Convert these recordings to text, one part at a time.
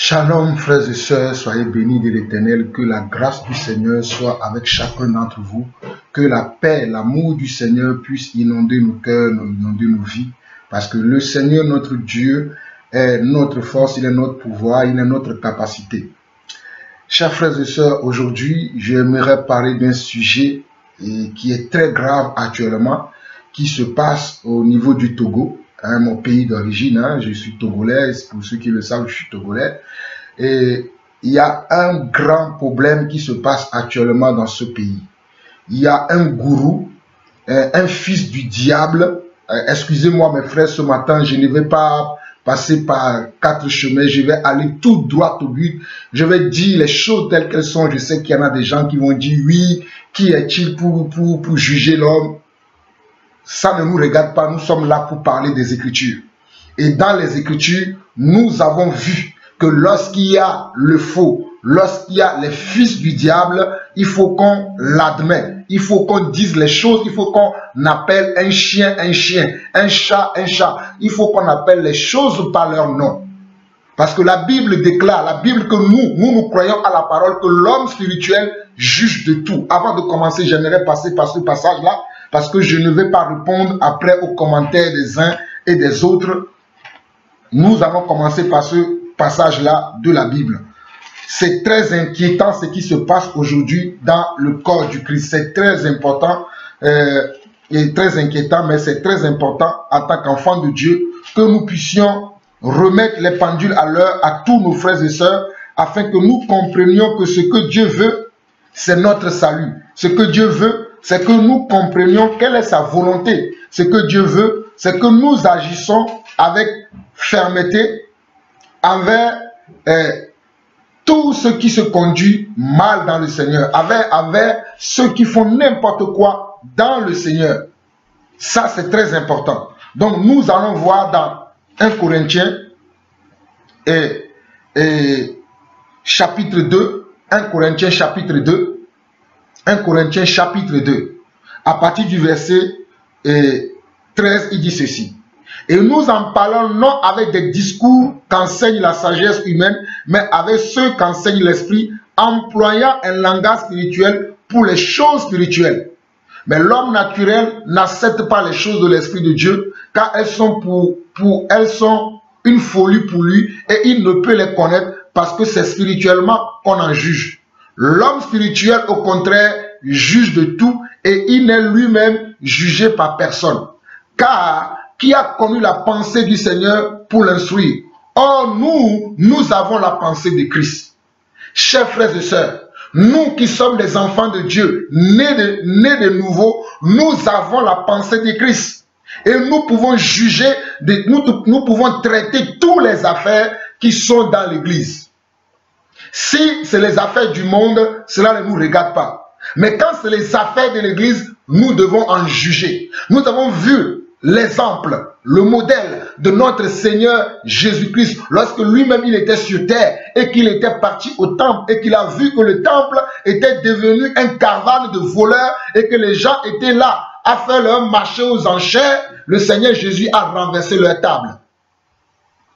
Shalom frères et sœurs, soyez bénis de l'Éternel, que la grâce du Seigneur soit avec chacun d'entre vous, que la paix, l'amour du Seigneur puisse inonder nos cœurs, inonder nos vies, parce que le Seigneur notre Dieu est notre force, il est notre pouvoir, il est notre capacité. Chers frères et sœurs, aujourd'hui j'aimerais parler d'un sujet qui est très grave actuellement, qui se passe au niveau du Togo. Mon pays d'origine, je suis togolais, pour ceux qui le savent, je suis togolais. Et il y a un grand problème qui se passe actuellement dans ce pays. Il y a un gourou, un fils du diable. Excusez-moi mes frères, ce matin, je ne vais pas passer par 4 chemins, je vais aller tout droit au but. Je vais dire les choses telles qu'elles sont. Je sais qu'il y en a des gens qui vont dire oui, qui est-il pour juger l'homme? Ça ne nous regarde pas, nous sommes là pour parler des Écritures. Et dans les Écritures, nous avons vu que lorsqu'il y a le faux, lorsqu'il y a les fils du diable, il faut qu'on l'admette, il faut qu'on dise les choses, il faut qu'on appelle un chien, un chat, un chat. Il faut qu'on appelle les choses par leur nom. Parce que la Bible déclare, la Bible que nous croyons à la parole, que l'homme spirituel juge de tout. Avant de commencer, j'aimerais passer par ce passage-là, parce que je ne vais pas répondre après aux commentaires des uns et des autres. Nous allons commencer par ce passage-là de la Bible. C'est très inquiétant ce qui se passe aujourd'hui dans le corps du Christ. C'est très important et très inquiétant, mais c'est très important en tant qu'enfants de Dieu que nous puissions remettre les pendules à l'heure à tous nos frères et sœurs afin que nous comprenions que ce que Dieu veut, c'est notre salut. Ce que Dieu veut, c'est que nous comprenions quelle est sa volonté. Ce que Dieu veut, c'est que nous agissons avec fermeté envers tout ce qui se conduit mal dans le Seigneur, envers ceux qui font n'importe quoi dans le Seigneur. Ça, c'est très important. Donc, nous allons voir dans 1 Corinthiens chapitre 2, 1 Corinthiens chapitre 2, 1 Corinthiens chapitre 2, à partir du verset 13, il dit ceci. Et nous en parlons non avec des discours qu'enseigne la sagesse humaine, mais avec ceux qu'enseigne l'esprit, employant un langage spirituel pour les choses spirituelles. Mais l'homme naturel n'accepte pas les choses de l'Esprit de Dieu, car elles sont elles sont une folie pour lui, et il ne peut les connaître parce que c'est spirituellement qu'on en juge. L'homme spirituel, au contraire, juge de tout et il n'est lui-même jugé par personne. Car qui a connu la pensée du Seigneur pour l'instruire? Or, nous avons la pensée de Christ. Chers frères et sœurs, nous qui sommes des enfants de Dieu, nés de nouveau, nous avons la pensée de Christ. Et nous pouvons juger, nous pouvons traiter toutes les affaires qui sont dans l'Église. Si c'est les affaires du monde, cela ne nous regarde pas. Mais quand c'est les affaires de l'Église, nous devons en juger. Nous avons vu l'exemple, le modèle de notre Seigneur Jésus-Christ lorsque lui-même il était sur terre et qu'il était parti au temple et qu'il a vu que le temple était devenu un caravane de voleurs et que les gens étaient là à faire leur marché aux enchères. Le Seigneur Jésus a renversé leur table.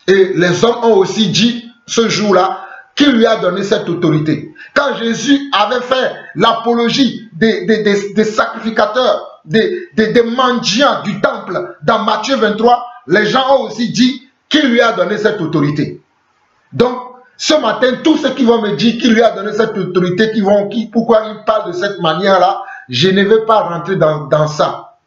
Et les hommes ont aussi dit ce jour-là qui lui a donné cette autorité. Quand Jésus avait fait l'apologie des sacrificateurs, des mendiants du temple dans Matthieu 23, les gens ont aussi dit qui lui a donné cette autorité. Donc, ce matin, tous ceux qui vont me dire qui lui a donné cette autorité, pourquoi il parle de cette manière-là, je ne vais pas rentrer dans ça.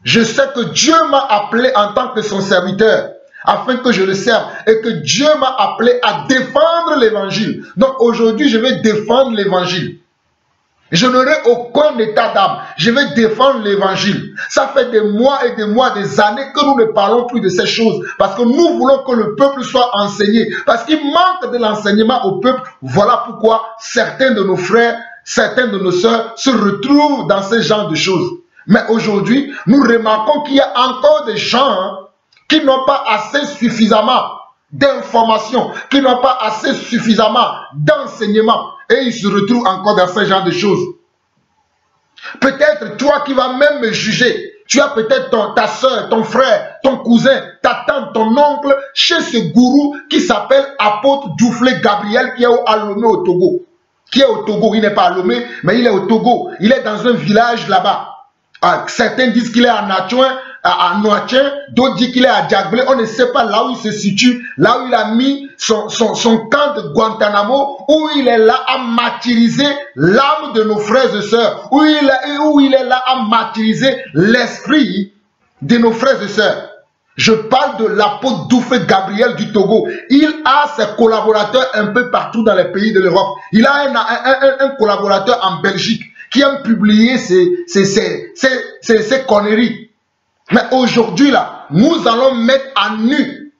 Je sais que Dieu m'a appelé en tant que son serviteur, afin que je le serve, et que Dieu m'a appelé à défendre l'évangile. Donc aujourd'hui, je vais défendre l'évangile. Je n'aurai aucun état d'âme. Je vais défendre l'évangile. Ça fait des mois et des mois, des années que nous ne parlons plus de ces choses. Parce que nous voulons que le peuple soit enseigné. Parce qu'il manque de l'enseignement au peuple. Voilà pourquoi certains de nos frères, certains de nos sœurs se retrouvent dans ce genre de choses. Mais aujourd'hui, nous remarquons qu'il y a encore des gens qui n'ont pas assez suffisamment d'informations, qui n'ont pas assez suffisamment d'enseignement, et ils se retrouvent encore dans ce genre de choses. Peut-être toi qui vas même me juger, Tu as peut-être ta soeur, ton frère, ton cousin, ta tante, ton oncle chez ce gourou qui s'appelle apôtre Duflé Gabriel qui est à Lomé au Togo. Qui est au Togo, il n'est pas à Lomé, mais il est au Togo. Il est dans un village là-bas. Certains disent qu'il est à Natchouin, à Noatien, d'autres disent qu'il est à Djagblé. On ne sait pas là où il se situe, là où il a mis son camp de Guantanamo, où il est là à martyriser l'âme de nos frères et sœurs, où il est là à martyriser l'esprit de nos frères et sœurs. Je parle de l'apôtre Duflé Gabriel du Togo. Il a ses collaborateurs un peu partout dans les pays de l'Europe. Il a un collaborateur en Belgique qui aime publier ses conneries. Mais aujourd'hui, là, nous allons mettre à nu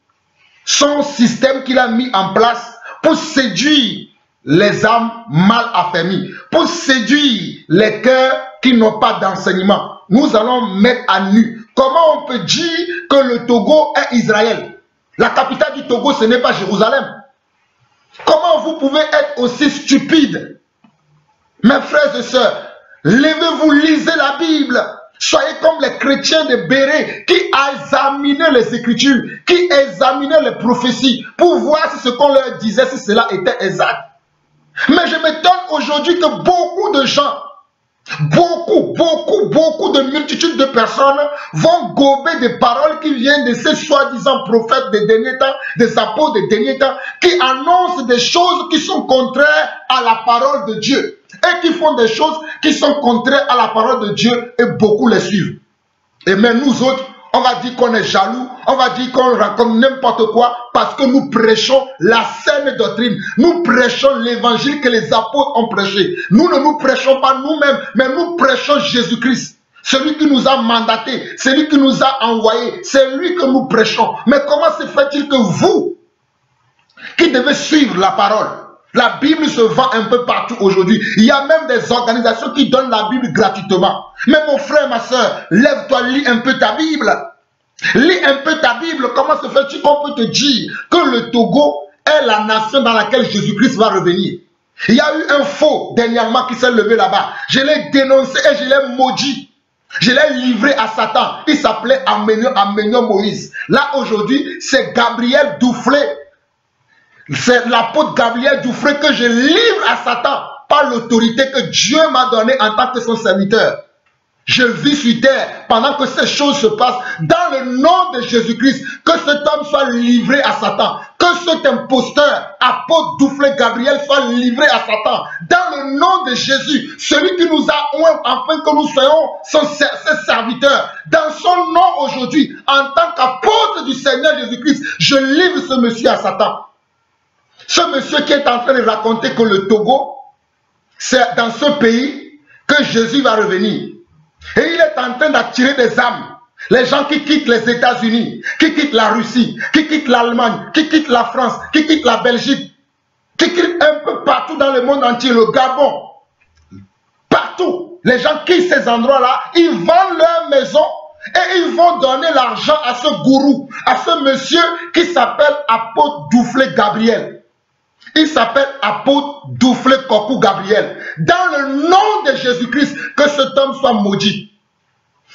son système qu'il a mis en place pour séduire les âmes mal affermies, pour séduire les cœurs qui n'ont pas d'enseignement. Nous allons mettre à nu. Comment on peut dire que le Togo est Israël? La capitale du Togo, ce n'est pas Jérusalem. Comment vous pouvez être aussi stupide? Mes frères et sœurs, levez-vous, lisez la Bible. Soyez comme les chrétiens de Béret qui examinaient les Écritures, qui examinaient les prophéties pour voir si ce qu'on leur disait, si cela était exact. Mais je m'étonne aujourd'hui que beaucoup de gens, beaucoup de multitudes de personnes vont gober des paroles qui viennent de ces soi-disant prophètes des derniers temps, des apôtres des derniers temps, qui annoncent des choses qui sont contraires à la parole de Dieu et qui font des choses qui sont contraires à la parole de Dieu et beaucoup les suivent. Et même nous autres, on va dire qu'on est jaloux, on va dire qu'on raconte n'importe quoi parce que nous prêchons la saine doctrine. Nous prêchons l'évangile que les apôtres ont prêché. Nous ne nous prêchons pas nous-mêmes, mais nous prêchons Jésus-Christ. Celui qui nous a mandatés, celui qui nous a envoyés, c'est lui que nous prêchons. Mais comment se fait-il que vous, qui devez suivre la parole, la Bible se vend un peu partout aujourd'hui. Il y a même des organisations qui donnent la Bible gratuitement. Mais mon frère, ma soeur, lève-toi, lis un peu ta Bible. Lis un peu ta Bible. Comment se fait-il qu'on peut te dire que le Togo est la nation dans laquelle Jésus-Christ va revenir? Il y a eu un faux dernièrement qui s'est levé là-bas. Je l'ai dénoncé et je l'ai maudit. Je l'ai livré à Satan. Il s'appelait Amenyo Moïse. Là aujourd'hui, c'est Gabriel Duflé. C'est l'apôtre Gabriel Duflé que je livre à Satan par l'autorité que Dieu m'a donnée en tant que son serviteur. Je vis sur terre pendant que ces choses se passent dans le nom de Jésus-Christ. Que cet homme soit livré à Satan. Que cet imposteur, apôtre Duflé Gabriel, soit livré à Satan. Dans le nom de Jésus, celui qui nous a oint afin que nous soyons ses serviteurs. Dans son nom aujourd'hui, en tant qu'apôtre du Seigneur Jésus-Christ, je livre ce monsieur à Satan. Ce monsieur qui est en train de raconter que le Togo, c'est dans ce pays que Jésus va revenir. Et il est en train d'attirer des âmes. Les gens qui quittent les États-Unis, qui quittent la Russie, qui quittent l'Allemagne, qui quittent la France, qui quittent la Belgique, qui quittent un peu partout dans le monde entier, le Gabon. Partout, les gens quittent ces endroits-là, ils vendent leur maison et ils vont donner l'argent à ce gourou, à ce monsieur qui s'appelle apôtre Duflé Gabriel. Il s'appelle apôtre Duflé Kokou Gabriel. Dans le nom de Jésus-Christ, que cet homme soit maudit.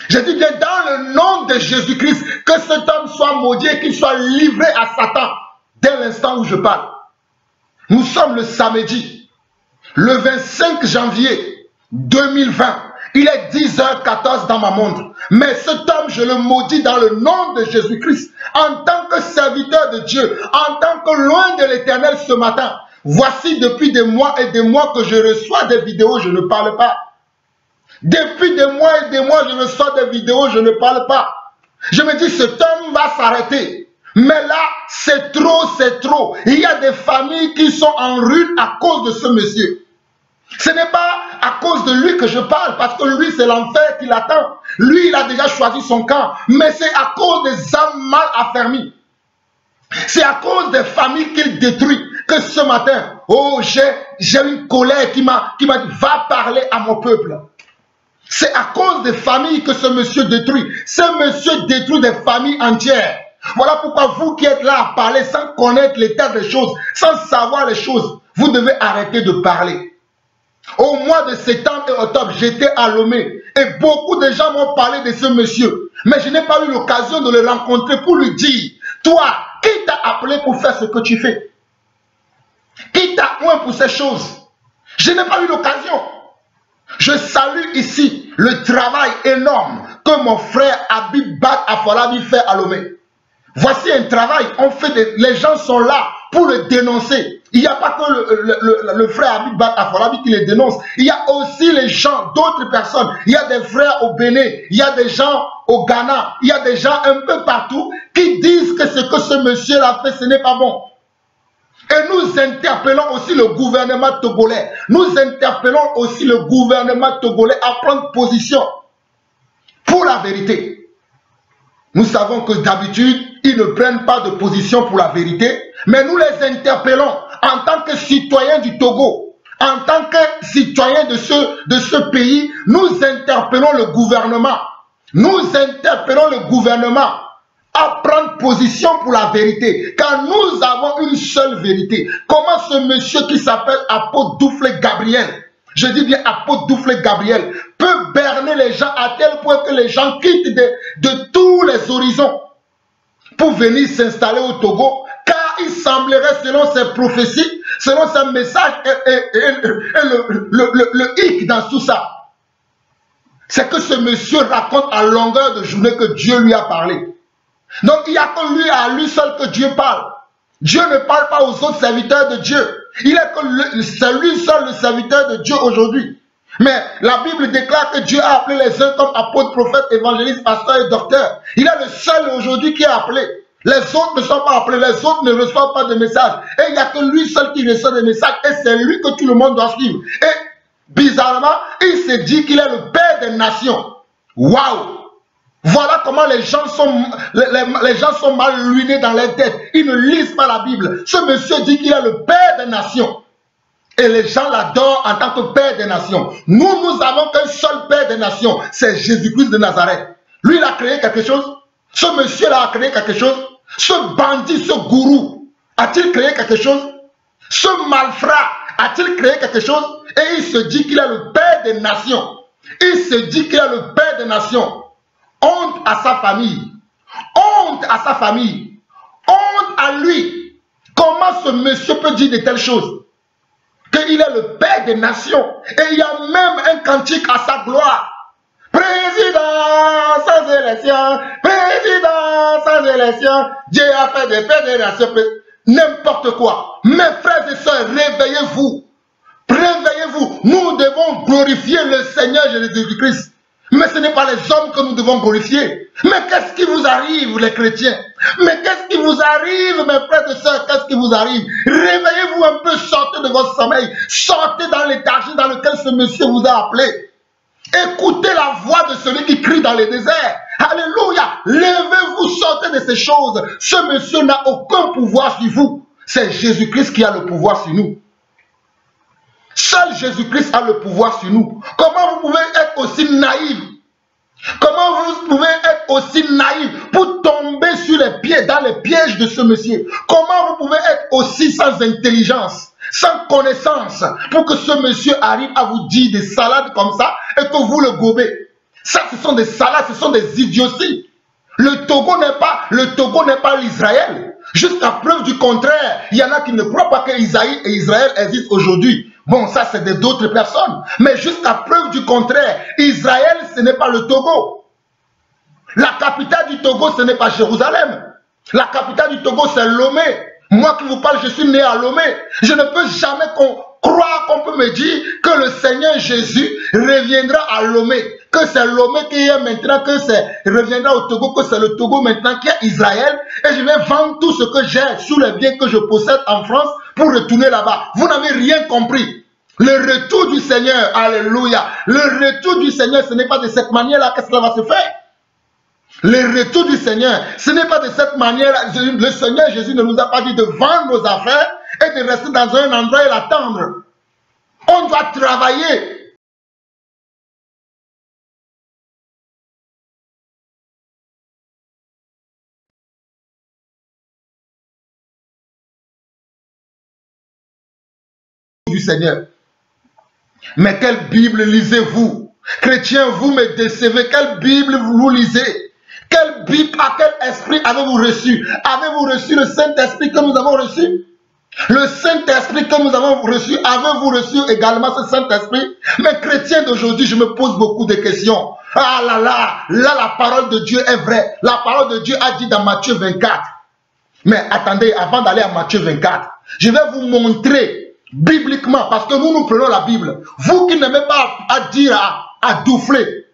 Je dis bien dans le nom de Jésus-Christ, que cet homme soit maudit et qu'il soit livré à Satan dès l'instant où je parle. Nous sommes le samedi, le 25 janvier 2020. Il est 10h14 dans ma montre. Mais cet homme, je le maudis dans le nom de Jésus-Christ. En tant que serviteur de Dieu, en tant que loin de l'Éternel ce matin. Voici depuis des mois et des mois que je reçois des vidéos, je ne parle pas. Depuis des mois et des mois, je reçois des vidéos, je ne parle pas. Je me dis, cet homme va s'arrêter. Mais là, c'est trop, c'est trop. Il y a des familles qui sont en ruine à cause de ce monsieur. Ce n'est pas à cause de lui que je parle, parce que lui, c'est l'enfer qui l'attend. Lui, il a déjà choisi son camp. Mais c'est à cause des âmes mal affermies. C'est à cause des familles qu'il détruit que ce matin, oh, j'ai une colère qui m'a dit, va parler à mon peuple. C'est à cause des familles que ce monsieur détruit. Ce monsieur détruit des familles entières. Voilà pourquoi vous qui êtes là à parler sans connaître l'état des choses, sans savoir les choses, vous devez arrêter de parler. Au mois de septembre et octobre, j'étais à Lomé. Et beaucoup de gens m'ont parlé de ce monsieur. Mais je n'ai pas eu l'occasion de le rencontrer pour lui dire, toi, qui t'a appelé pour faire ce que tu fais? Qui t'a oint pour ces choses? Je n'ai pas eu l'occasion. Je salue ici le travail énorme que mon frère Habib Bat Afolabi fait à Lomé. Voici un travail, les gens sont là pour le dénoncer. Il n'y a pas que le frère Habib Bat Afolabi qui le dénonce. Il y a aussi les gens, d'autres personnes. Il y a des frères au Bénin, il y a des gens au Ghana, il y a des gens un peu partout qui disent que ce que ce monsieur a fait, ce n'est pas bon. Et nous interpellons aussi le gouvernement togolais. Nous interpellons aussi le gouvernement togolais à prendre position pour la vérité. Nous savons que d'habitude, ils ne prennent pas de position pour la vérité, mais nous les interpellons en tant que citoyens du Togo, en tant que citoyens de ce pays, nous interpellons le gouvernement. Nous interpellons le gouvernement à prendre position pour la vérité, car nous avons une seule vérité. Comment ce monsieur qui s'appelle Apôtre Douflé Gabriel, je dis bien Apôtre Douflé Gabriel, peut berner les gens à tel point que les gens quittent de tous les horizons pour venir s'installer au Togo, car il semblerait, selon ses prophéties, selon ses messages et le hic dans tout ça, c'est que ce monsieur raconte à longueur de journée que Dieu lui a parlé. Donc il n'y a que lui, à lui seul, que Dieu parle. Dieu ne parle pas aux autres serviteurs de Dieu. C'est lui seul le serviteur de Dieu aujourd'hui. Mais la Bible déclare que Dieu a appelé les uns comme apôtres, prophètes, évangélistes, pasteurs et docteurs. Il est le seul aujourd'hui qui est appelé. Les autres ne sont pas appelés, les autres ne reçoivent pas de messages. Et il n'y a que lui seul qui reçoit des messages. Et c'est lui que tout le monde doit suivre. Et bizarrement, il se dit qu'il est le Père des nations. Waouh! Voilà comment les gens sont mal ruinés dans leur tête. Ils ne lisent pas la Bible. Ce monsieur dit qu'il est le Père des nations. Et les gens l'adorent en tant que Père des nations. Nous avons qu'un seul Père des nations. C'est Jésus-Christ de Nazareth. Lui, il a créé quelque chose. Ce monsieur-là a créé quelque chose. Ce bandit, ce gourou, a-t-il créé quelque chose? Ce malfrat, a-t-il créé quelque chose? Et il se dit qu'il est le Père des nations. Il se dit qu'il est le Père des nations. Honte à sa famille. Honte à sa famille. Honte à lui. Comment ce monsieur peut dire de telles choses? Qu'il est le Père des nations. Et il y a même un cantique à sa gloire. Président sans élection, président sans élection, Dieu a fait des pères des nations, n'importe quoi. Mes frères et sœurs, réveillez-vous. Réveillez-vous. Nous devons glorifier le Seigneur Jésus-Christ. Mais ce n'est pas les hommes que nous devons glorifier. Mais qu'est-ce qui vous arrive, les chrétiens? Mais qu'est-ce qui vous arrive, mes frères et sœurs? Qu'est-ce qui vous arrive? Réveillez-vous un peu, sortez de votre sommeil. Sortez dans l'étagère dans lequel ce monsieur vous a appelé. Écoutez la voix de celui qui crie dans les déserts. Alléluia. Levez-vous, sortez de ces choses. Ce monsieur n'a aucun pouvoir sur vous. C'est Jésus-Christ qui a le pouvoir sur nous. Seul Jésus-Christ a le pouvoir sur nous. Comment vous pouvez être aussi naïf? Comment vous pouvez être aussi naïf pour tomber sur les pieds, dans les pièges de ce monsieur? Comment vous pouvez être aussi sans intelligence, sans connaissance, pour que ce monsieur arrive à vous dire des salades comme ça et que vous le gobez? Ça, ce sont des salades, ce sont des idioties. Le Togo n'est pas l'Israël. Jusqu'à preuve du contraire, il y en a qui ne croient pas que Israël existe aujourd'hui. Bon, ça c'est d'autres personnes. Mais jusqu'à preuve du contraire, Israël, ce n'est pas le Togo. La capitale du Togo, ce n'est pas Jérusalem. La capitale du Togo, c'est Lomé. Moi qui vous parle, je suis né à Lomé. Je ne peux jamais croire qu'on peut me dire que le Seigneur Jésus reviendra à Lomé. Que c'est Lomé qui est maintenant, que c'est reviendra au Togo, que c'est le Togo maintenant qui est Israël. Et je vais vendre tout ce que j'ai sous les biens que je possède en France pour retourner là-bas. Vous n'avez rien compris. Le retour du Seigneur, alléluia. Le retour du Seigneur, ce n'est pas de cette manière-là que cela va se faire. Le retour du Seigneur, ce n'est pas de cette manière-là. Le Seigneur Jésus ne nous a pas dit de vendre nos affaires et de rester dans un endroit et l'attendre. On doit travailler. Du Seigneur. Mais quelle Bible lisez-vous? Chrétiens, vous me décevez. Quelle Bible vous lisez? Quelle Bible, à quel esprit avez-vous reçu? Avez-vous reçu le Saint-Esprit que nous avons reçu? Le Saint-Esprit que nous avons reçu, avez-vous reçu également ce Saint-Esprit? Mais chrétiens d'aujourd'hui, je me pose beaucoup de questions. Ah là là, là la parole de Dieu est vraie. La parole de Dieu a dit dans Matthieu 24. Mais attendez, avant d'aller à Matthieu 24, je vais vous montrer bibliquement, parce que nous prenons la Bible. Vous qui n'aimez pas à dire, à doufler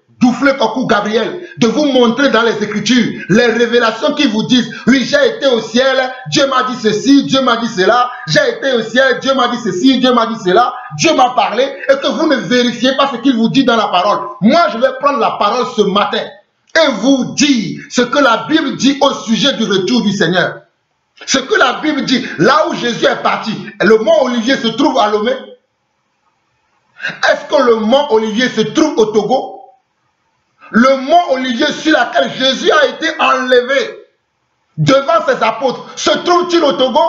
Kokou Gabriel, de vous montrer dans les Écritures les révélations qui vous disent, oui, j'ai été au ciel, Dieu m'a dit ceci, Dieu m'a dit cela, j'ai été au ciel, Dieu m'a dit ceci, Dieu m'a dit cela, Dieu m'a parlé, et que vous ne vérifiez pas ce qu'il vous dit dans la parole. Moi, je vais prendre la parole ce matin et vous dire ce que la Bible dit au sujet du retour du Seigneur. Ce que la Bible dit, là où Jésus est parti, le mont Olivier se trouve à Lomé? Est-ce que le mont Olivier se trouve au Togo? Le mont Olivier sur lequel Jésus a été enlevé devant ses apôtres, se trouve-t-il au Togo?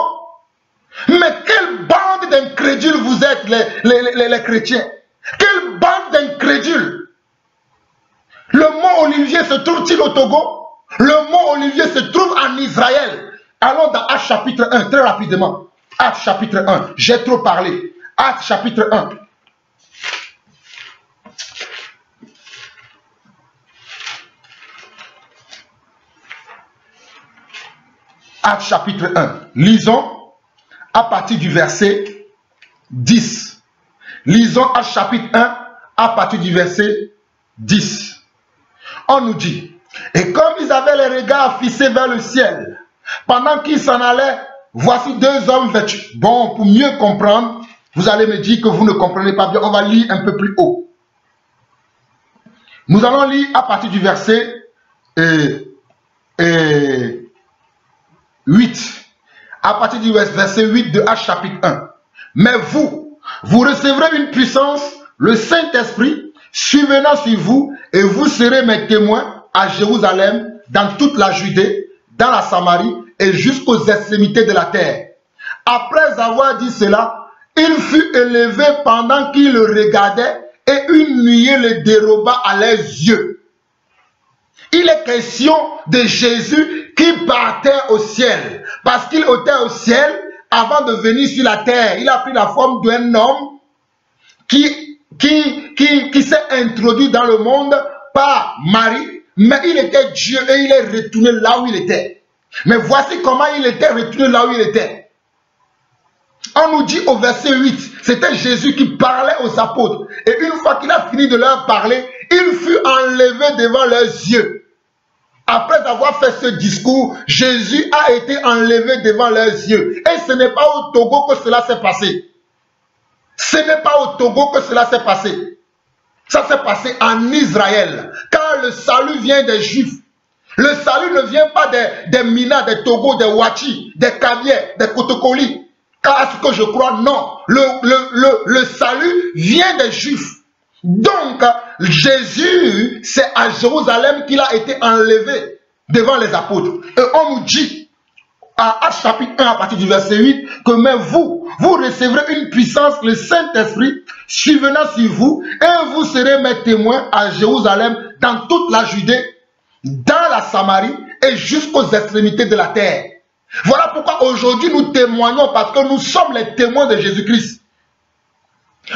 Mais quelle bande d'incrédules vous êtes, les chrétiens? Quelle bande d'incrédules? Le mont Olivier se trouve-t-il au Togo? Le mont Olivier se trouve en Israël. Allons dans Actes chapitre 1, très rapidement. Actes chapitre 1, j'ai trop parlé. Actes chapitre 1. Actes chapitre 1. Lisons à partir du verset 10. Lisons Actes chapitre 1 à partir du verset 10. On nous dit, et comme ils avaient les regards fixés vers le ciel, pendant qu'ils s'en allaient, voici deux hommes vêtus. Bon, pour mieux comprendre, vous allez me dire que vous ne comprenez pas bien. On va lire un peu plus haut. Nous allons lire à partir du verset 8. À partir du verset 8 de Actes chapitre 1. Mais vous recevrez une puissance, le Saint-Esprit, survenant sur vous, et vous serez mes témoins à Jérusalem, dans toute la Judée, dans la Samarie et jusqu'aux extrémités de la terre. Après avoir dit cela, il fut élevé pendant qu'ils le regardaient et une nuée le déroba à leurs yeux. Il est question de Jésus qui partait au ciel. Parce qu'il était au ciel avant de venir sur la terre. Il a pris la forme d'un homme qui s'est introduit dans le monde par Marie. Mais il était Dieu et il est retourné là où il était. Mais voici comment il était retourné là où il était. On nous dit au verset 8, c'était Jésus qui parlait aux apôtres. Et une fois qu'il a fini de leur parler, il fut enlevé devant leurs yeux. Après avoir fait ce discours, Jésus a été enlevé devant leurs yeux. Et ce n'est pas au Togo que cela s'est passé. Ce n'est pas au Togo que cela s'est passé. Ça s'est passé en Israël. Car le salut vient des Juifs. Le salut ne vient pas des Mina, des Togo, des Wachi, des Kavier, des Kotokoli. Car à ce que je crois, non. Le salut vient des Juifs. Donc, Jésus, c'est à Jérusalem qu'il a été enlevé devant les apôtres. Et on nous dit, à Actes chapitre 1, à partir du verset 8, que mais vous recevrez une puissance, le Saint-Esprit, survenant sur vous, et vous serez mes témoins à Jérusalem, dans toute la Judée, dans la Samarie, et jusqu'aux extrémités de la terre. Voilà pourquoi aujourd'hui nous témoignons, parce que nous sommes les témoins de Jésus-Christ.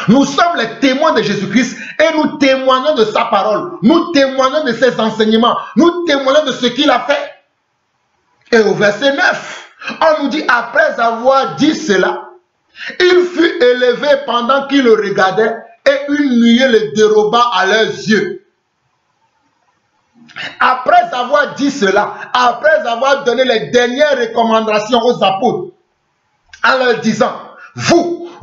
Nous sommes les témoins de Jésus-Christ et nous témoignons de sa parole. Nous témoignons de ses enseignements. Nous témoignons de ce qu'il a fait. Et au verset 9, on nous dit, après avoir dit cela, il fut élevé pendant qu'il le regardait et une nuée le déroba à leurs yeux. Après avoir dit cela, après avoir donné les dernières recommandations aux apôtres, en leur disant,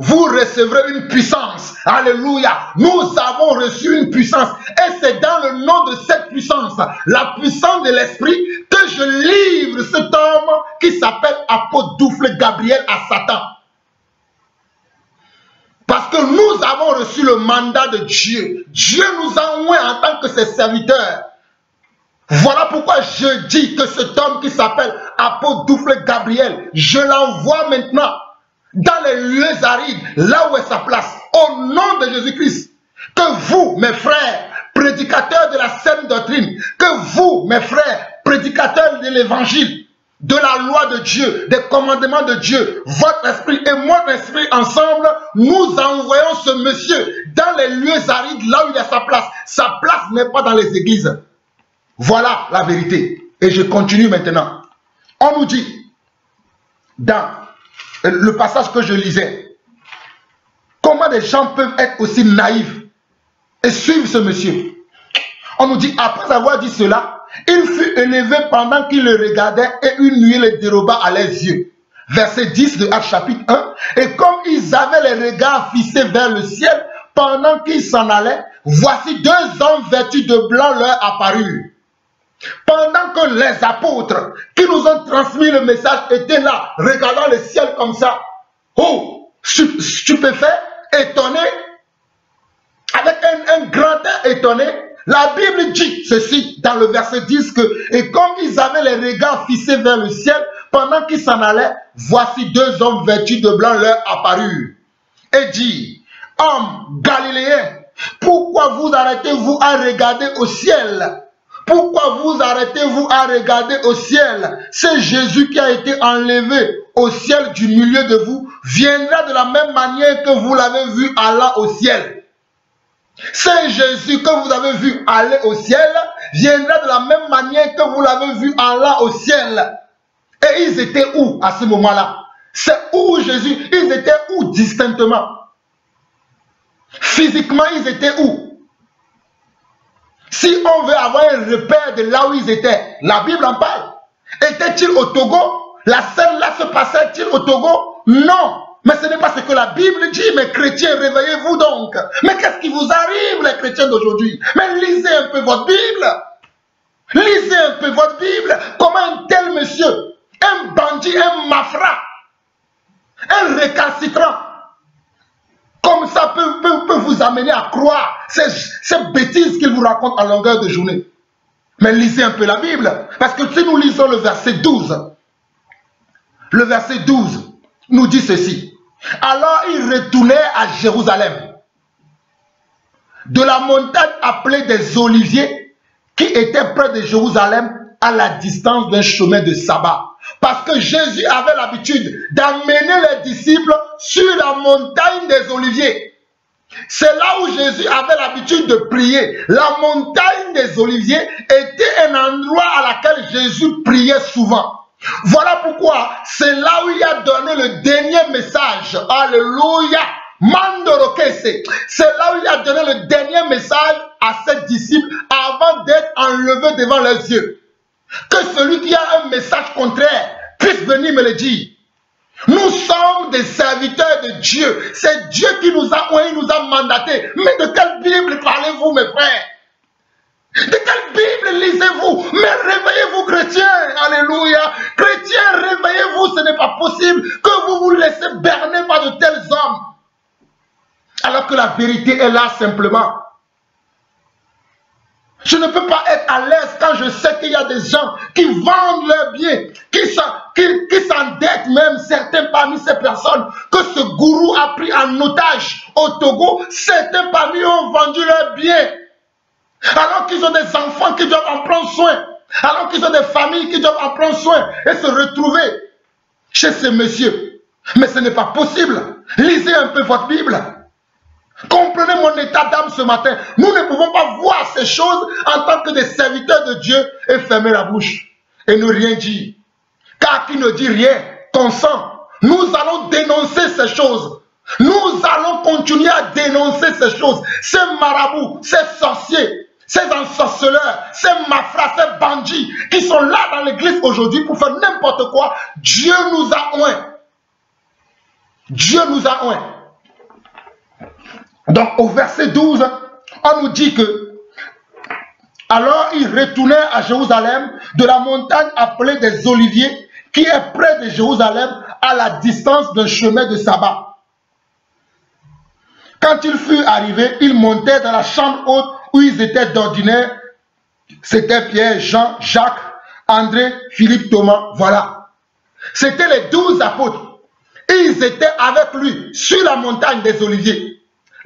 vous recevrez une puissance. Alléluia. Nous avons reçu une puissance. Et c'est dans le nom de cette puissance, la puissance de l'Esprit, que je livre cet homme qui s'appelle apôtre Douffle Gabriel à Satan. Parce que nous avons reçu le mandat de Dieu. Dieu nous a envoyés en tant que ses serviteurs. Voilà pourquoi je dis que cet homme qui s'appelle apôtre Douffle Gabriel, je l'envoie maintenant dans les lieux arides, là où est sa place, au nom de Jésus-Christ. Que vous, mes frères, prédicateurs de la saine doctrine, que vous, mes frères, prédicateurs de l'évangile, de la loi de Dieu, des commandements de Dieu, votre esprit et mon esprit ensemble, nous envoyons ce monsieur dans les lieux arides, là où il a sa place. Sa place n'est pas dans les églises. Voilà la vérité. Et je continue maintenant. On nous dit, dans le passage que je lisais, comment des gens peuvent être aussi naïfs et suivre ce monsieur. On nous dit, après avoir dit cela, il fut élevé pendant qu'il le regardait et une nuée le déroba à leurs yeux. Verset 10 de Actes chapitre 1. Et comme ils avaient les regards fixés vers le ciel, pendant qu'ils s'en allaient, voici deux hommes vêtus de blanc leur apparurent. Pendant que les apôtres qui nous ont transmis le message étaient là, regardant le ciel comme ça, oh, stupéfait, étonné, avec un grand air étonné, la Bible dit ceci dans le verset 10 que, et comme ils avaient les regards fixés vers le ciel, pendant qu'ils s'en allaient, voici deux hommes vêtus de blanc leur apparurent. Et dit, hommes galiléens, pourquoi vous arrêtez-vous à regarder au ciel? Pourquoi vous arrêtez-vous à regarder au ciel? C'est Jésus qui a été enlevé au ciel du milieu de vous, viendra de la même manière que vous l'avez vu aller au ciel. C'est Jésus que vous avez vu aller au ciel, viendra de la même manière que vous l'avez vu aller au ciel. Et ils étaient où à ce moment-là? C'est où Jésus? Ils étaient où distinctement? Physiquement, ils étaient où? Si on veut avoir un repère de là où ils étaient, la Bible en parle. Était-il au Togo? La scène là se passait-il au Togo? Non. Mais ce n'est pas ce que la Bible dit. Mais chrétiens, réveillez-vous donc. Mais qu'est-ce qui vous arrive, les chrétiens d'aujourd'hui? Mais lisez un peu votre Bible. Lisez un peu votre Bible. Comment un tel monsieur, un bandit, un mafra, un récalcitrant, comme ça peut vous amener à croire ces bêtises qu'il vous raconte à longueur de journée. Mais lisez un peu la Bible. Parce que si nous lisons le verset 12, le verset 12 nous dit ceci. Alors ils retournaient à Jérusalem, de la montagne appelée des Oliviers, qui était près de Jérusalem, à la distance d'un chemin de sabbat. Parce que Jésus avait l'habitude d'amener les disciples sur la montagne des Oliviers. C'est là où Jésus avait l'habitude de prier. La montagne des Oliviers était un endroit à laquelle Jésus priait souvent. Voilà pourquoi c'est là où il a donné le dernier message. Alléluia. Mandorokese. C'est là où il a donné le dernier message à ses disciples avant d'être enlevé devant leurs yeux. Que celui qui a un message contraire puisse venir me le dire. Nous sommes des serviteurs de Dieu. C'est Dieu qui nous a envoyés, nous a mandatés. Mais de quelle Bible parlez-vous, mes frères? De quelle Bible lisez-vous? Mais réveillez-vous, chrétiens. Alléluia. Chrétiens, réveillez-vous. Ce n'est pas possible que vous vous laissez berner par de tels hommes. Alors que la vérité est là simplement. Je ne peux pas être à l'aise quand je sais qu'il y a des gens qui vendent leurs biens, qui s'endettent même, certains parmi ces personnes que ce gourou a pris en otage au Togo. Certains parmi eux ont vendu leurs biens. Alors qu'ils ont des enfants qui doivent en prendre soin. Alors qu'ils ont des familles qui doivent en prendre soin et se retrouver chez ces messieurs. Mais ce n'est pas possible. Lisez un peu votre Bible. Comprenez mon état d'âme ce matin. Nous ne pouvons pas voir ces choses en tant que des serviteurs de Dieu et fermer la bouche et ne rien dire. Car qui ne dit rien consent. Nous allons dénoncer ces choses. Nous allons continuer à dénoncer ces choses. Ces marabouts, ces sorciers, ces ensorceleurs, ces mafras, ces bandits qui sont là dans l'église aujourd'hui pour faire n'importe quoi. Dieu nous a oints. Dieu nous a oints. Donc au verset 12, on nous dit que alors ils retournèrent à Jérusalem de la montagne appelée des Oliviers qui est près de Jérusalem à la distance d'un chemin de sabbat. Quand ils furent arrivés, ils montèrent dans la chambre haute où ils étaient d'ordinaire. C'était Pierre, Jean, Jacques, André, Philippe, Thomas, voilà. C'était les 12 apôtres. Ils étaient avec lui sur la montagne des Oliviers.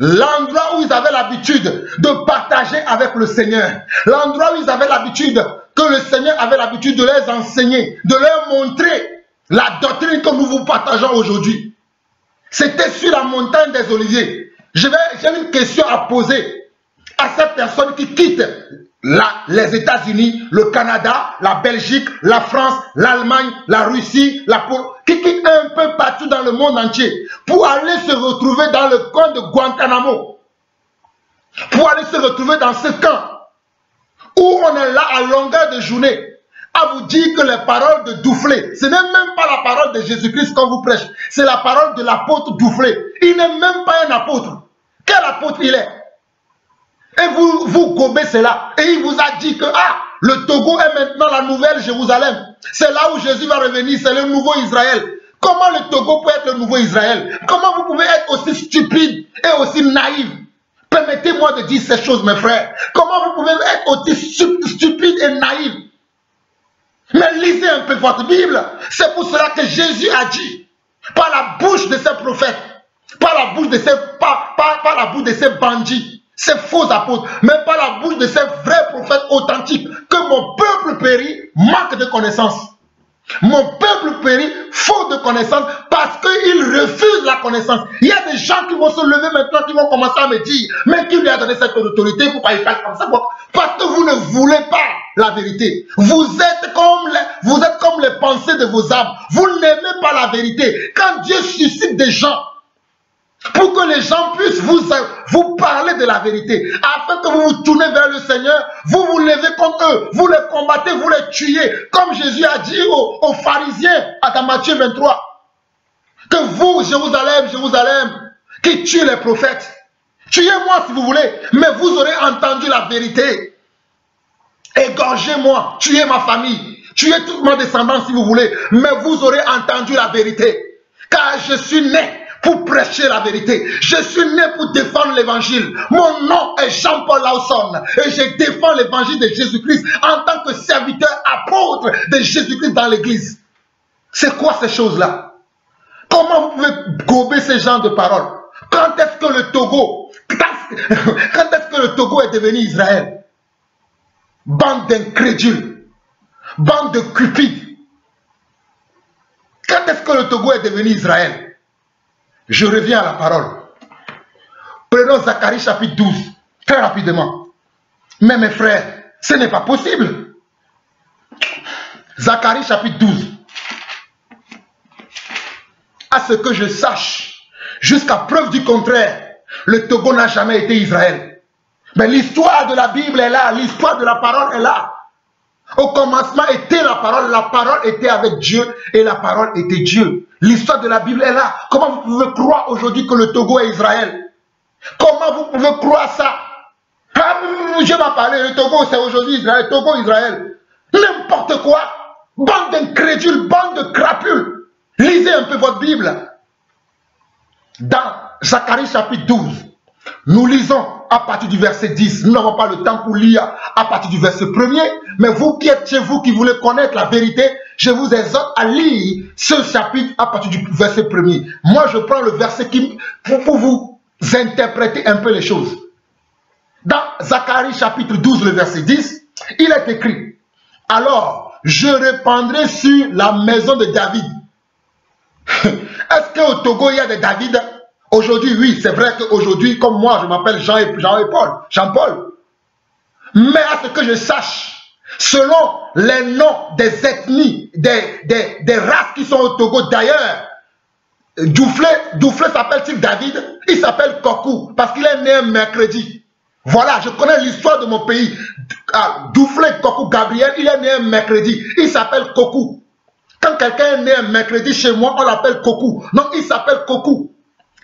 l'endroit où ils avaient l'habitude de partager avec le Seigneur, l'endroit où ils avaient l'habitude, que le Seigneur avait l'habitude de les enseigner, de leur montrer la doctrine que nous vous partageons aujourd'hui. C'était sur la montagne des Oliviers. J'ai une question à poser à cette personne qui quitte les États-Unis, le Canada, la Belgique, la France, l'Allemagne, la Russie, qui quitte un peu partout dans le monde entier pour aller se retrouver dans le camp de Guantanamo, pour aller se retrouver dans ce camp où on est là à longueur de journée à vous dire que les paroles de Douflé, ce n'est même pas la parole de Jésus-Christ qu'on vous prêche, c'est la parole de l'apôtre Douflé. Il n'est même pas un apôtre. Quel apôtre il est? Et vous gobez cela. Et il vous a dit que le Togo est maintenant la nouvelle Jérusalem. C'est là où Jésus va revenir, c'est le nouveau Israël. Comment le Togo peut être le nouveau Israël? Comment vous pouvez être aussi stupide et aussi naïf? Permettez-moi de dire ces choses, mes frères. Comment vous pouvez être aussi stupide et naïf? Mais lisez un peu votre Bible. C'est pour cela que Jésus a dit, par la bouche de ses prophètes, par la bouche de ces bandits, ces faux apôtres, mais par la bouche de ces vrais prophètes authentiques, que mon peuple périt, manque de connaissance. Mon peuple périt, faute de connaissance, parce qu'il refuse la connaissance. Il y a des gens qui vont se lever maintenant, qui vont commencer à me dire, mais qui lui a donné cette autorité, pourquoi il parle comme ça? Parce que vous ne voulez pas la vérité. Vous êtes comme les pensées de vos âmes. Vous n'aimez pas la vérité. Quand Dieu suscite des gens, pour que les gens puissent vous parler de la vérité, afin que vous vous tournez vers le Seigneur, vous vous levez contre eux, vous les combattez, vous les tuez, comme Jésus a dit aux pharisiens dans Matthieu 23, que vous, Jérusalem, Jérusalem, qui tuez les prophètes, tuez-moi si vous voulez, mais vous aurez entendu la vérité. Égorgez-moi, tuez ma famille, tuez toute ma descendance si vous voulez, mais vous aurez entendu la vérité, car je suis né pour prêcher la vérité. Je suis né pour défendre l'évangile. Mon nom est Jean-Paul Lawson et je défends l'évangile de Jésus-Christ en tant que serviteur apôtre de Jésus-Christ dans l'église. C'est quoi ces choses-là? Comment vous pouvez gober ces genres de paroles? Quand est-ce que le Togo, est devenu Israël? Bande d'incrédules, bande de cupides. Quand est-ce que le Togo est devenu Israël? Je reviens à la parole. Prenons Zacharie chapitre 12, très rapidement. Mais mes frères, ce n'est pas possible. Zacharie chapitre 12. À ce que je sache, jusqu'à preuve du contraire, le Togo n'a jamais été Israël. Mais l'histoire de la Bible est là, l'histoire de la parole est là. Au commencement était la parole était avec Dieu et la parole était Dieu. L'histoire de la Bible est là. Comment vous pouvez croire aujourd'hui que le Togo est Israël? Comment vous pouvez croire ça? Dieu m'a parlé, le Togo c'est aujourd'hui Israël, Togo Israël. N'importe quoi. Bande d'incrédules, bande de crapules. Lisez un peu votre Bible. Dans Zacharie chapitre 12, nous lisons à partir du verset 10. Nous n'avons pas le temps pour lire à partir du verset 1er. Mais vous qui êtes chez vous, qui voulez connaître la vérité, je vous exhorte à lire ce chapitre à partir du verset 1er. Moi, je prends le verset pour vous interpréter un peu les choses. Dans Zacharie chapitre 12, le verset 10, il est écrit: alors, je répandrai sur la maison de David. Est-ce qu'au Togo, il y a des David? Aujourd'hui, oui, c'est vrai qu'aujourd'hui, comme moi, je m'appelle Jean-Paul. Mais à ce que je sache, selon les noms des ethnies, des races qui sont au Togo, d'ailleurs, Douflé s'appelle-t-il David? Il s'appelle Kokou, parce qu'il est né un mercredi. Voilà, je connais l'histoire de mon pays. Douflé Kokou Gabriel, il est né un mercredi. Il s'appelle Kokou. Quand quelqu'un est né un mercredi chez moi, on l'appelle Kokou. Non, il s'appelle Kokou.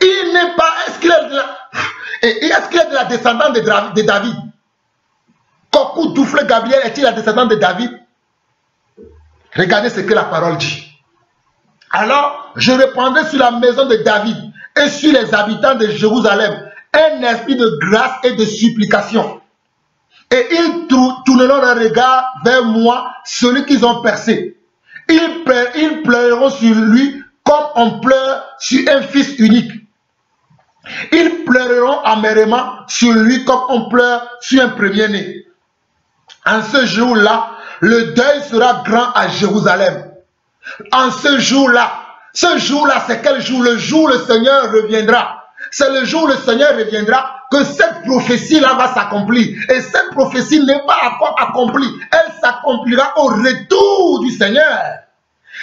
Il n'est pas... Est-ce qu'il est de la descendante de David? Kokou Douflé Gabriel est-il la descendante de David? Regardez ce que la parole dit. Alors, je répandrai sur la maison de David et sur les habitants de Jérusalem un esprit de grâce et de supplication. Et ils tourneront leur regard vers moi, celui qu'ils ont percé. Ils pleureront sur lui comme on pleure sur un fils unique. Ils pleureront amèrement sur lui comme on pleure sur un premier-né. En ce jour-là, le deuil sera grand à Jérusalem. En ce jour-là, c'est quel jour? Le jour où le Seigneur reviendra. C'est le jour où le Seigneur reviendra que cette prophétie-là va s'accomplir. Et cette prophétie n'est pas encore accomplie. Elle s'accomplira au retour du Seigneur.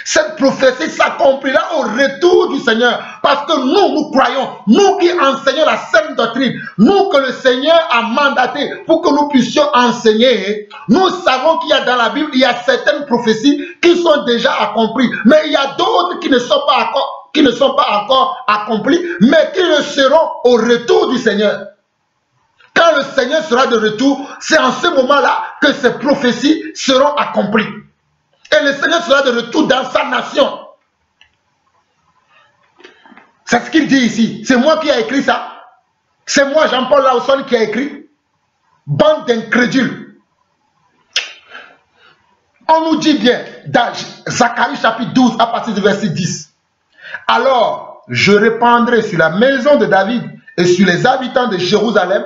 Cette prophétie s'accomplira au retour du Seigneur. Parce que nous croyons, nous qui enseignons la sainte doctrine, nous que le Seigneur a mandaté pour que nous puissions enseigner, nous savons qu'il y a dans la Bible, il y a certaines prophéties qui sont déjà accomplies. Mais il y a d'autres qui ne sont pas encore accomplies, mais qui le seront au retour du Seigneur. Quand le Seigneur sera de retour, c'est en ce moment-là que ces prophéties seront accomplies. Et le Seigneur sera de retour dans sa nation. C'est ce qu'il dit ici. C'est moi qui ai écrit ça. C'est moi, Jean-Paul Lawson, qui a écrit. Bande d'incrédules. On nous dit bien, dans Zacharie chapitre 12, à partir du verset 10. Alors, je répandrai sur la maison de David et sur les habitants de Jérusalem.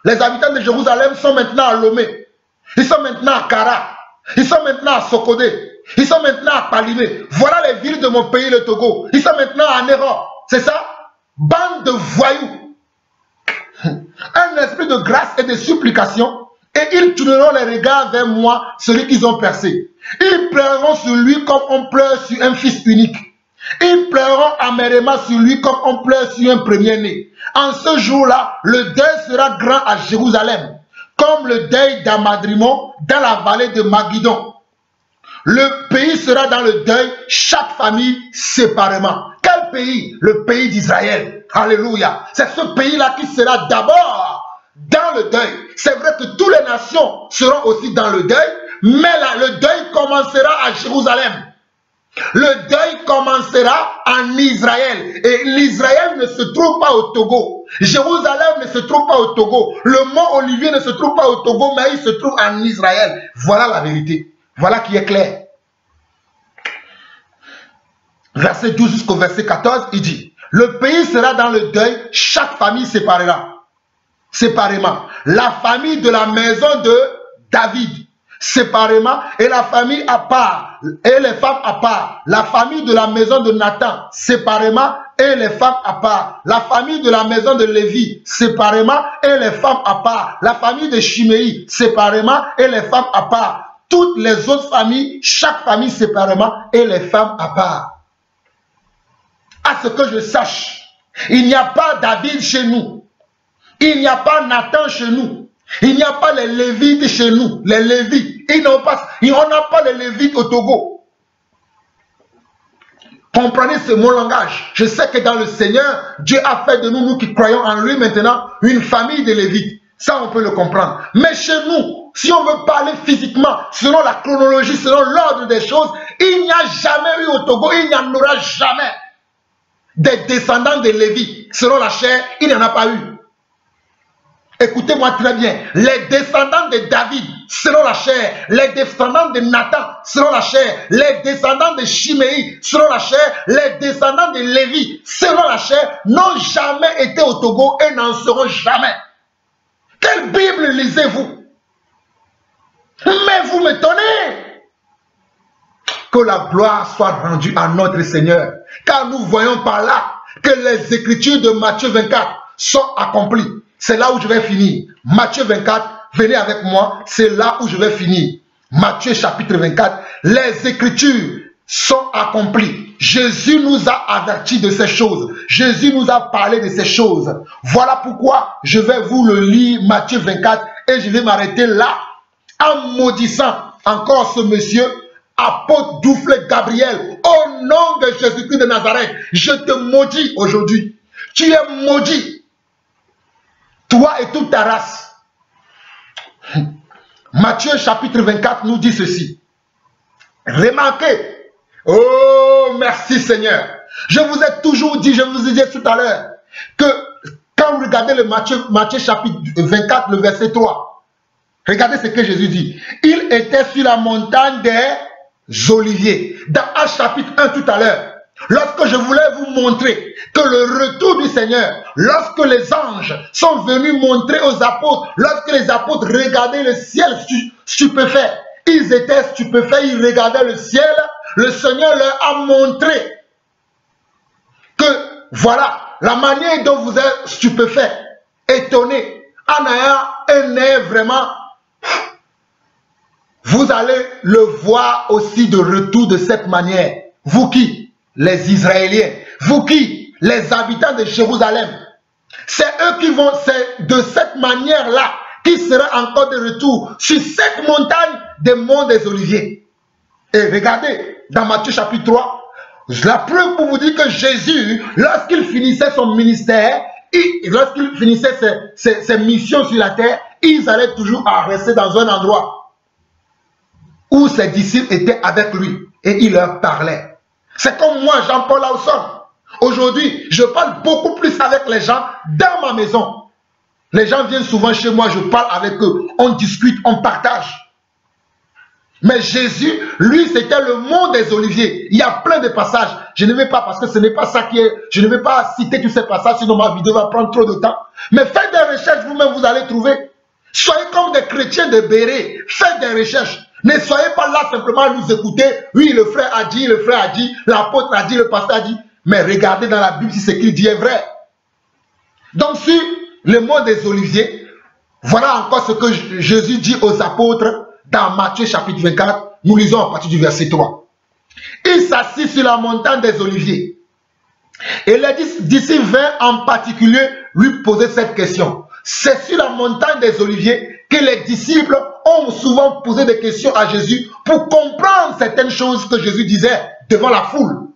Les habitants de Jérusalem sont maintenant à Lomé. Ils sont maintenant à Kara. Ils sont maintenant à Sokodé. Ils sont maintenant à Palimé. Voilà les villes de mon pays, le Togo. Ils sont maintenant à Néron. C'est ça? Bande de voyous. Un esprit de grâce et de supplication. Et ils tourneront les regards vers moi, celui qu'ils ont percé. Ils pleureront sur lui comme on pleure sur un fils unique. Ils pleureront amèrement sur lui comme on pleure sur un premier-né. En ce jour-là, le deuil sera grand à Jérusalem, comme le deuil d'Amadrimon dans la vallée de Magidon. Le pays sera dans le deuil, chaque famille séparément. Quel pays? Le pays d'Israël. Alléluia. C'est ce pays-là qui sera d'abord dans le deuil. C'est vrai que toutes les nations seront aussi dans le deuil, mais là, le deuil commencera à Jérusalem. Le deuil commencera en Israël. Et l'Israël ne se trouve pas au Togo. Jérusalem ne se trouve pas au Togo. Le mont Olivier ne se trouve pas au Togo, mais il se trouve en Israël. Voilà la vérité. Voilà qui est clair. Verset 12 jusqu'au verset 14, il dit, le pays sera dans le deuil, chaque famille séparément. La famille de la maison de David, séparément, et la famille à part, et les femmes à part. La famille de la maison de Nathan, séparément, et les femmes à part. La famille de la maison de Lévi, séparément, et les femmes à part. La famille de Chiméi, séparément, et les femmes à part. Toutes les autres familles, chaque famille séparément, et les femmes à part. À ce que je sache, il n'y a pas David chez nous. Il n'y a pas Nathan chez nous. Il n'y a pas les Lévites chez nous. Les Lévites. On n'a pas les Lévites au Togo. Comprenez ce mon langage. Je sais que dans le Seigneur, Dieu a fait de nous, nous qui croyons en lui maintenant, une famille de Lévites. Ça, on peut le comprendre. Mais chez nous, si on veut parler physiquement, selon la chronologie, selon l'ordre des choses, il n'y a jamais eu au Togo, il n'y en aura jamais des descendants de Lévi. Selon la chair, il n'y en a pas eu. Écoutez-moi très bien. Les descendants de David, selon la chair, les descendants de Nathan, selon la chair, les descendants de Chiméi, selon la chair, les descendants de Lévi, selon la chair, n'ont jamais été au Togo et n'en seront jamais. Quelle Bible lisez-vous? Mais vous m'étonnez. Que la gloire soit rendue à notre Seigneur. Car nous voyons par là que les écritures de Matthieu 24 sont accomplies. C'est là où je vais finir. Matthieu 24, venez avec moi, c'est là où je vais finir. Matthieu chapitre 24, les écritures sont accomplies. Jésus nous a avertis de ces choses. Jésus nous a parlé de ces choses. Voilà pourquoi je vais vous le lire, Matthieu 24, et je vais m'arrêter là, en maudissant encore ce monsieur, apôtre Doufflet Gabriel, au nom de Jésus-Christ de Nazareth. Je te maudis aujourd'hui. Tu es maudit. Toi et toute ta race. Matthieu chapitre 24 nous dit ceci. Remarquez. Oh, merci Seigneur. Je vous ai toujours dit, je vous ai dit tout à l'heure, que quand vous regardez le Matthieu chapitre 24, le verset 3, regardez ce que Jésus dit. Il était sur la montagne des Oliviers. Dans Actes chapitre 1 tout à l'heure, lorsque je voulais vous montrer que le retour du Seigneur, lorsque les anges sont venus montrer aux apôtres, lorsque les apôtres regardaient le ciel stupéfait, ils étaient stupéfaits, ils regardaient le ciel, le Seigneur leur a montré que voilà, la manière dont vous êtes stupéfaits, étonnés, en ayant un air vraiment, vous allez le voir aussi de retour de cette manière. Vous qui? Les Israéliens. Vous qui? Les habitants de Jérusalem. C'est eux qui vont, c'est de cette manière-là qui sera encore de retour sur cette montagne des monts des Oliviers. Et regardez, dans Matthieu chapitre 3, la preuve pour vous dire que Jésus, lorsqu'il finissait son ministère, lorsqu'il finissait ses missions sur la terre, ils allaient toujours rester dans un endroit où ses disciples étaient avec lui et il leur parlait. C'est comme moi, Jean-Paul Lawson. Aujourd'hui, je parle beaucoup plus avec les gens dans ma maison. Les gens viennent souvent chez moi, je parle avec eux, on discute, on partage. Mais Jésus, lui, c'était le mont des Oliviers. Il y a plein de passages. Je ne vais pas, parce que ce n'est pas ça qui est... Je ne vais pas citer tous ces passages, sinon ma vidéo va prendre trop de temps. Mais faites des recherches vous-même, vous allez trouver. Soyez comme des chrétiens de Béret. Faites des recherches. Ne soyez pas là simplement à nous écouter. Oui, le frère a dit, l'apôtre a dit, le pasteur a dit. Mais regardez dans la Bible si ce qu'il dit est vrai. Donc sur le mont des Oliviers, voilà encore ce que Jésus dit aux apôtres dans Matthieu chapitre 24. Nous lisons à partir du verset 3. Il s'assit sur la montagne des Oliviers. Et les disciples vinrent en particulier lui poser cette question. C'est sur la montagne des Oliviers que les disciples ont souvent posé des questions à Jésus pour comprendre certaines choses que Jésus disait devant la foule.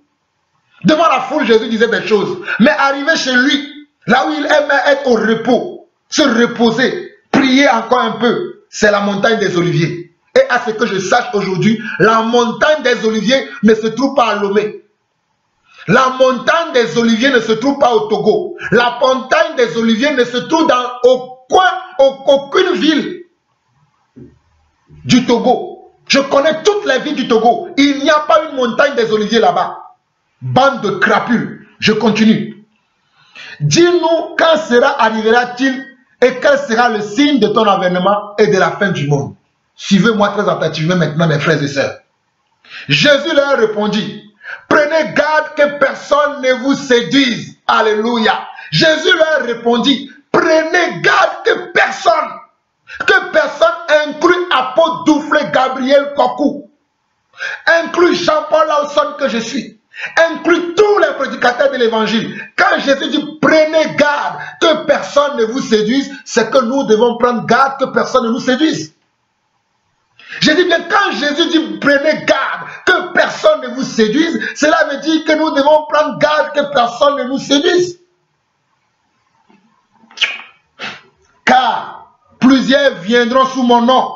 Devant la foule, Jésus disait des choses. Mais arrivé chez lui, là où il aimait être au repos, se reposer, prier encore un peu, c'est la montagne des Oliviers. Et à ce que je sache aujourd'hui, la montagne des Oliviers ne se trouve pas à Lomé. La montagne des Oliviers ne se trouve pas au Togo. La montagne des Oliviers ne se trouve dans aucune ville du Togo. Je connais toutes les villes du Togo. Il n'y a pas une montagne des Oliviers là-bas. Bande de crapules. Je continue. Dis-nous quand arrivera-t-il et quel sera le signe de ton avènement et de la fin du monde. Suivez-moi très attentivement maintenant, mes frères et sœurs. Jésus leur répondit, prenez garde que personne ne vous séduise. Alléluia. Jésus leur répondit, prenez garde que personne inclut apôtre Doufflet, Gabriel Kokou, inclut Jean-Paul Lawson que je suis, inclut tous les prédicateurs de l'évangile. Quand Jésus dit prenez garde que personne ne vous séduise, c'est que nous devons prendre garde que personne ne nous séduise. Je dis bien, quand Jésus dit prenez garde que personne ne vous séduise, cela veut dire que nous devons prendre garde que personne ne nous séduise. Car plusieurs viendront sous mon nom,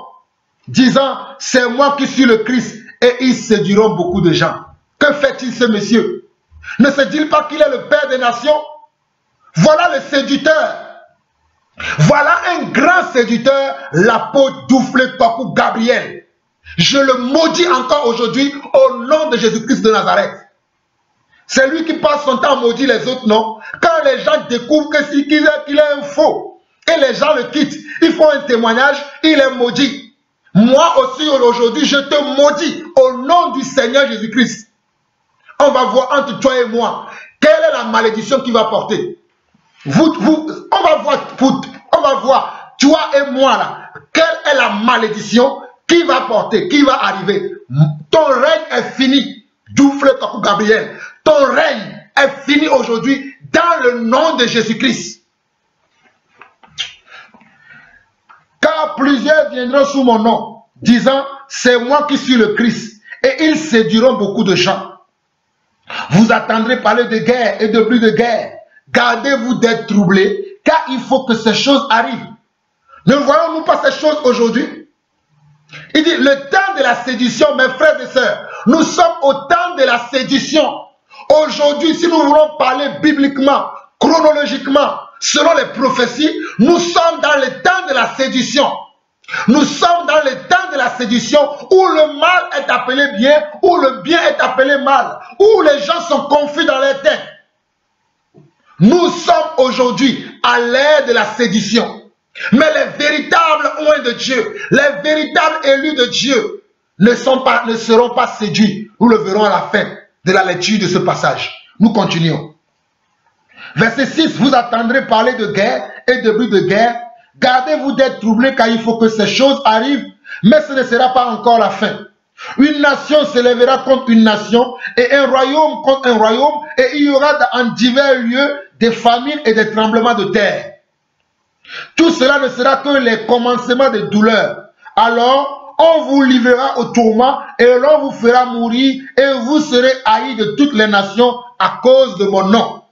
disant c'est moi qui suis le Christ, et ils séduiront beaucoup de gens. Que fait-il ce monsieur? Ne se dit-il pas qu'il est le Père des nations? Voilà le séducteur. Voilà un grand séducteur, l'apôtre Doufflet Kokou Gabriel. Je le maudis encore aujourd'hui au nom de Jésus-Christ de Nazareth. C'est lui qui passe son temps à maudire les autres, non? Quand les gens découvrent qu'il est un faux, et les gens le quittent, ils font un témoignage, il est maudit. Moi aussi aujourd'hui, je te maudis au nom du Seigneur Jésus-Christ. On va voir entre toi et moi, quelle est la malédiction qu'il va porter. On va voir, toi et moi là, quelle est la malédiction qui va porter, qui va arriver. Ton règne est fini, Doufflet Kokou Gabriel. Ton règne est fini aujourd'hui dans le nom de Jésus-Christ. Car plusieurs viendront sous mon nom, disant, c'est moi qui suis le Christ, et ils séduiront beaucoup de gens. Vous attendrez parler de guerre et de plus de guerre. Gardez-vous d'être troublés, car il faut que ces choses arrivent. Ne voyons-nous pas ces choses aujourd'hui? Il dit, le temps de la séduction, mes frères et sœurs, nous sommes au temps de la séduction. Aujourd'hui, si nous voulons parler bibliquement, chronologiquement, selon les prophéties, nous sommes dans le temps de la séduction. Nous sommes dans le temps de la sédition où le mal est appelé bien, où le bien est appelé mal, où les gens sont confus dans leur tête. Nous sommes aujourd'hui à l'ère de la sédition. Mais les véritables oints de Dieu, les véritables élus de Dieu ne seront pas séduits. Nous le verrons à la fin de la lecture de ce passage. Nous continuons. Verset 6, vous attendrez parler de guerre et de bruit de guerre. Gardez-vous d'être troublés car il faut que ces choses arrivent, mais ce ne sera pas encore la fin. Une nation s'élèvera contre une nation et un royaume contre un royaume, et il y aura en divers lieux des famines et des tremblements de terre. Tout cela ne sera que les commencements des douleurs. Alors, on vous livrera au tourment et l'on vous fera mourir et vous serez haïs de toutes les nations à cause de mon nom.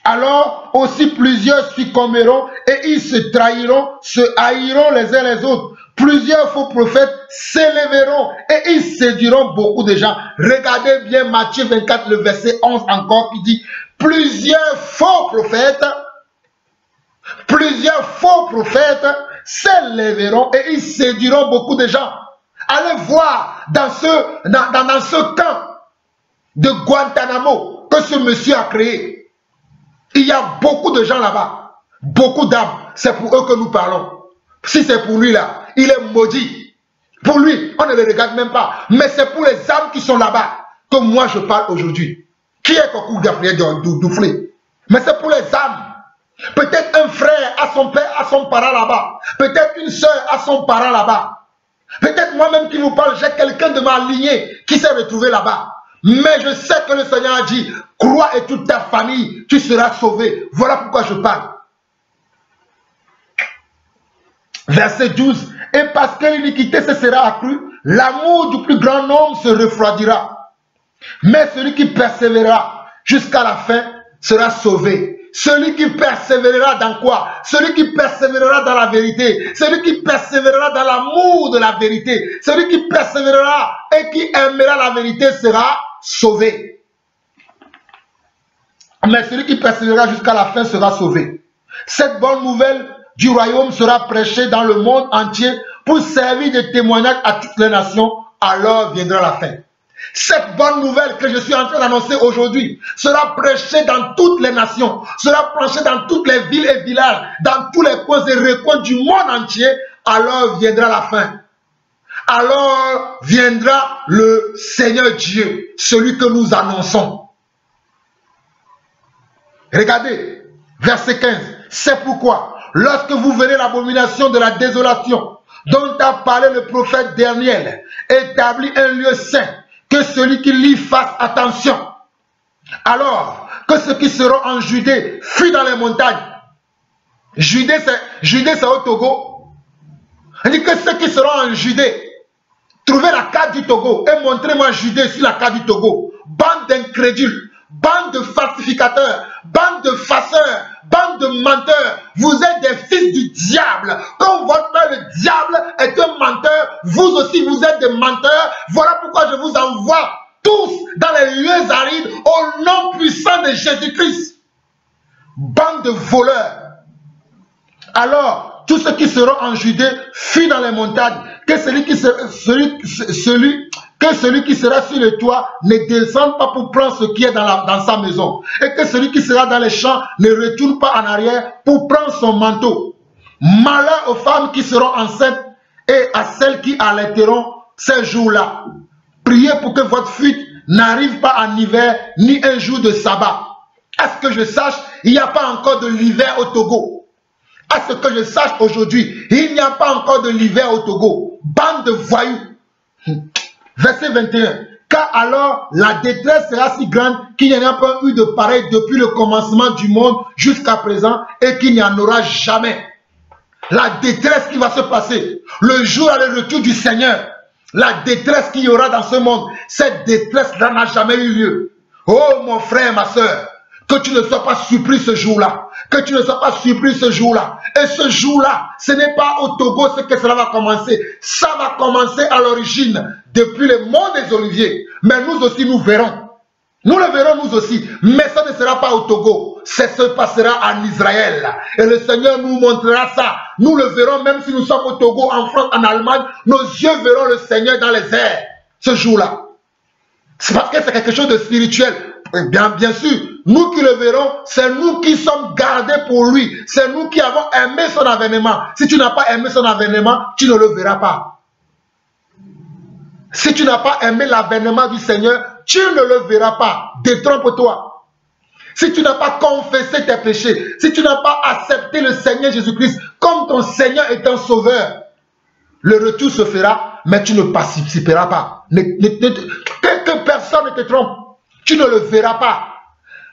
Alors aussi plusieurs succomberont et ils se trahiront, se haïront les uns les autres. Plusieurs faux prophètes s'élèveront et ils séduiront beaucoup de gens. Regardez bien Matthieu 24, le verset 11 encore qui dit plusieurs faux prophètes s'élèveront et ils séduiront beaucoup de gens. Allez voir dans ce camp de Guantanamo que ce monsieur a créé. Il y a beaucoup de gens là-bas, beaucoup d'âmes. C'est pour eux que nous parlons. Si c'est pour lui là, il est maudit. Pour lui, on ne le regarde même pas. Mais c'est pour les âmes qui sont là-bas que moi je parle aujourd'hui. Qui est Kokou Gabriel Douflé? Mais c'est pour les âmes. Peut-être un frère a son père, a son parent là-bas. Peut-être une soeur a son parent là-bas. Peut-être moi-même qui vous parle, j'ai quelqu'un de ma lignée qui s'est retrouvé là-bas. Mais je sais que le Seigneur a dit, crois et toute ta famille, tu seras sauvé. Voilà pourquoi je parle. Verset 12. Et parce que l'iniquité se sera accrue, l'amour du plus grand nombre se refroidira. Mais celui qui persévérera jusqu'à la fin sera sauvé. Celui qui persévérera dans quoi? Celui qui persévérera dans la vérité. Celui qui persévérera dans l'amour de la vérité. Celui qui persévérera et qui aimera la vérité sera sauvé. Mais celui qui persévérera jusqu'à la fin sera sauvé. Cette bonne nouvelle du royaume sera prêchée dans le monde entier pour servir de témoignage à toutes les nations. Alors viendra la fin. Cette bonne nouvelle que je suis en train d'annoncer aujourd'hui sera prêchée dans toutes les nations, sera prêchée dans toutes les villes et villages, dans tous les coins et recoins du monde entier. Alors viendra la fin. Alors viendra le Seigneur Dieu, celui que nous annonçons. Regardez, verset 15. C'est pourquoi, lorsque vous verrez l'abomination de la désolation, dont a parlé le prophète Daniel, établit un lieu saint, que celui qui lit fasse attention. Alors que ceux qui seront en Judée fuient dans les montagnes. Judée c'est au Togo. On dit que ceux qui seront en Judée, trouvez la carte du Togo et montrez-moi Judée sur la carte du Togo. Bande d'incrédules, bande de falsificateurs, bande de farceurs, bande de menteurs. Vous êtes des fils du diable. Quand votre père le diable est un menteur, vous aussi vous êtes des menteurs. Voilà pourquoi je vous envoie tous dans les lieux arides au nom puissant de Jésus-Christ. Bande de voleurs. Alors, tous ceux qui seront en Judée fuient dans les montagnes. Que celui qui sera sur le toit ne descende pas pour prendre ce qui est dans sa maison. Et que celui qui sera dans les champs ne retourne pas en arrière pour prendre son manteau. Malheur aux femmes qui seront enceintes et à celles qui allaiteront ces jours-là. Priez pour que votre fuite n'arrive pas en hiver ni un jour de sabbat. À ce que je sache, il n'y a pas encore de l'hiver au Togo. À ce que je sache aujourd'hui, il n'y a pas encore de l'hiver au Togo. Bande de voyous. Verset 21. Car alors la détresse sera si grande qu'il n'y en a pas eu de pareil depuis le commencement du monde jusqu'à présent et qu'il n'y en aura jamais. La détresse qui va se passer, le jour à le retour du Seigneur, la détresse qu'il y aura dans ce monde, cette détresse-là n'a jamais eu lieu. Oh mon frère, ma soeur, que tu ne sois pas surpris ce jour-là. Que tu ne sois pas surpris ce jour-là. Et ce jour-là, ce n'est pas au Togo ce que cela va commencer. Ça va commencer à l'origine, depuis le mont des Oliviers. Mais nous aussi, nous verrons. Nous le verrons nous aussi, mais ça ne sera pas au Togo, ça se passera en Israël. Et le Seigneur nous montrera ça. Nous le verrons même si nous sommes au Togo, en France, en Allemagne, nos yeux verront le Seigneur dans les airs ce jour-là. C'est parce que c'est quelque chose de spirituel. Bien sûr, nous qui le verrons, c'est nous qui sommes gardés pour lui. C'est nous qui avons aimé son avènement. Si tu n'as pas aimé son avènement, tu ne le verras pas. Si tu n'as pas aimé l'avènement du Seigneur, tu ne le verras pas. Détrompe-toi. Si tu n'as pas confessé tes péchés, si tu n'as pas accepté le Seigneur Jésus-Christ comme ton Seigneur et ton Sauveur, le retour se fera, mais tu ne participeras pas. Que personne ne te trompe. Tu ne le verras pas.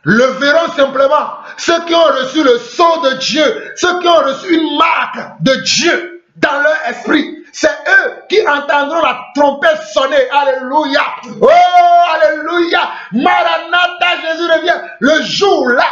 Le verront simplement ceux qui ont reçu le sceau de Dieu, ceux qui ont reçu une marque de Dieu dans leur esprit. C'est eux qui entendront la trompette sonner. Alléluia. Oh, alléluia. Maranatha, Jésus revient. Le jour là,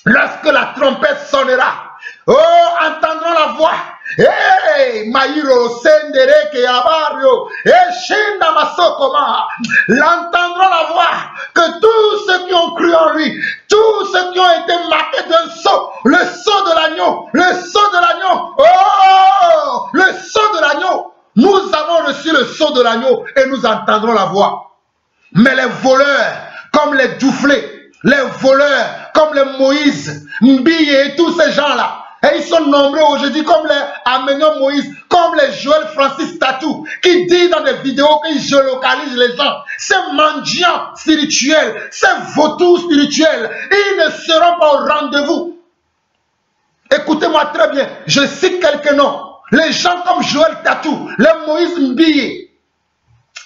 lorsque la trompette sonnera, oh, entendront la voix. Hey, Maïro, Sendere, Keabario, Shinda Masokoma. L'entendront la voix que tous ceux qui ont cru en lui, tous ceux qui ont été marqués d'un sceau, le sceau de l'agneau, le sceau de l'agneau, oh, le sceau de l'agneau. Nous avons reçu le sceau de l'agneau et nous entendrons la voix. Mais les voleurs, comme les Douflés, les voleurs, comme les Moïse, Mbi et tous ces gens-là, et ils sont nombreux aujourd'hui comme les Aménion Moïse, comme les Joël Francis Tatou, qui disent dans des vidéos qu'ils géolocalisent les gens. Ces mendiants spirituels, ces vautours spirituels, ils ne seront pas au rendez-vous. Écoutez-moi très bien, je cite quelques noms. Les gens comme Joël Tatou, les Moïse Mbiye,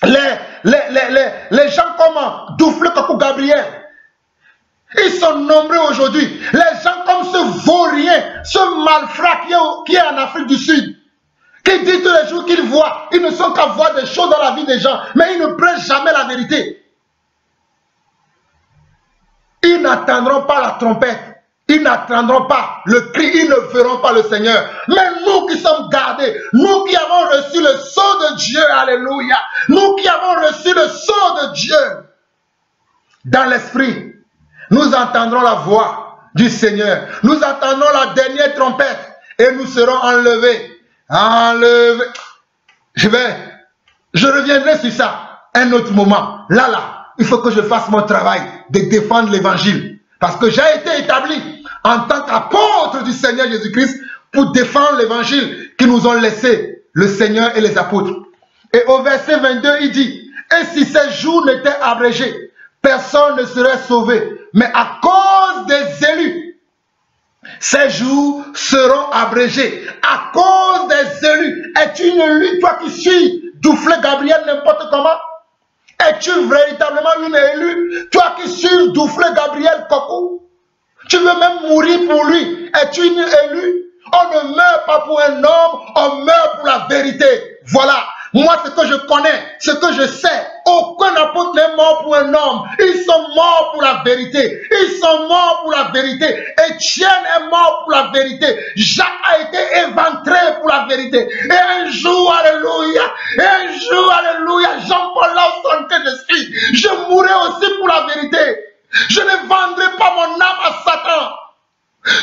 les gens comme Douflé Kakou Gabriel. Ils sont nombreux aujourd'hui. Les gens comme ce vaurien, ce malfrat qui est en Afrique du Sud, qui dit tous les jours qu'ils voient, ils ne sont qu'à voir des choses dans la vie des gens, mais ils ne prêchent jamais la vérité. Ils n'attendront pas la trompette, ils n'attendront pas le cri, ils ne verront pas le Seigneur. Mais nous qui sommes gardés, nous qui avons reçu le sceau de Dieu, alléluia, nous qui avons reçu le sceau de Dieu dans l'esprit, nous entendrons la voix du Seigneur. Nous entendrons la dernière trompette et nous serons enlevés. Enlevés. Je reviendrai sur ça un autre moment. Là, il faut que je fasse mon travail de défendre l'évangile. Parce que j'ai été établi en tant qu'apôtre du Seigneur Jésus-Christ pour défendre l'évangile que nous ont laissé le Seigneur et les apôtres. Et au verset 22, il dit, et si ces jours n'étaient abrégés, personne ne serait sauvé. Mais à cause des élus, ces jours seront abrégés. À cause des élus. Es-tu une élu, toi qui suis Douflé Gabriel n'importe comment? Es-tu véritablement une élue, toi qui suis Douflé Gabriel Kokou? Tu veux même mourir pour lui. Es-tu une élue? On ne meurt pas pour un homme, on meurt pour la vérité. Voilà. Moi, ce que je connais, ce que je sais, aucun apôtre n'est mort pour un homme. Ils sont morts pour la vérité. Ils sont morts pour la vérité. Étienne est mort pour la vérité. Jacques a été éventré pour la vérité. Et un jour, alléluia, Jean-Paul Lawson que je suis, je mourrai aussi pour la vérité. Je ne vendrai pas mon âme à Satan.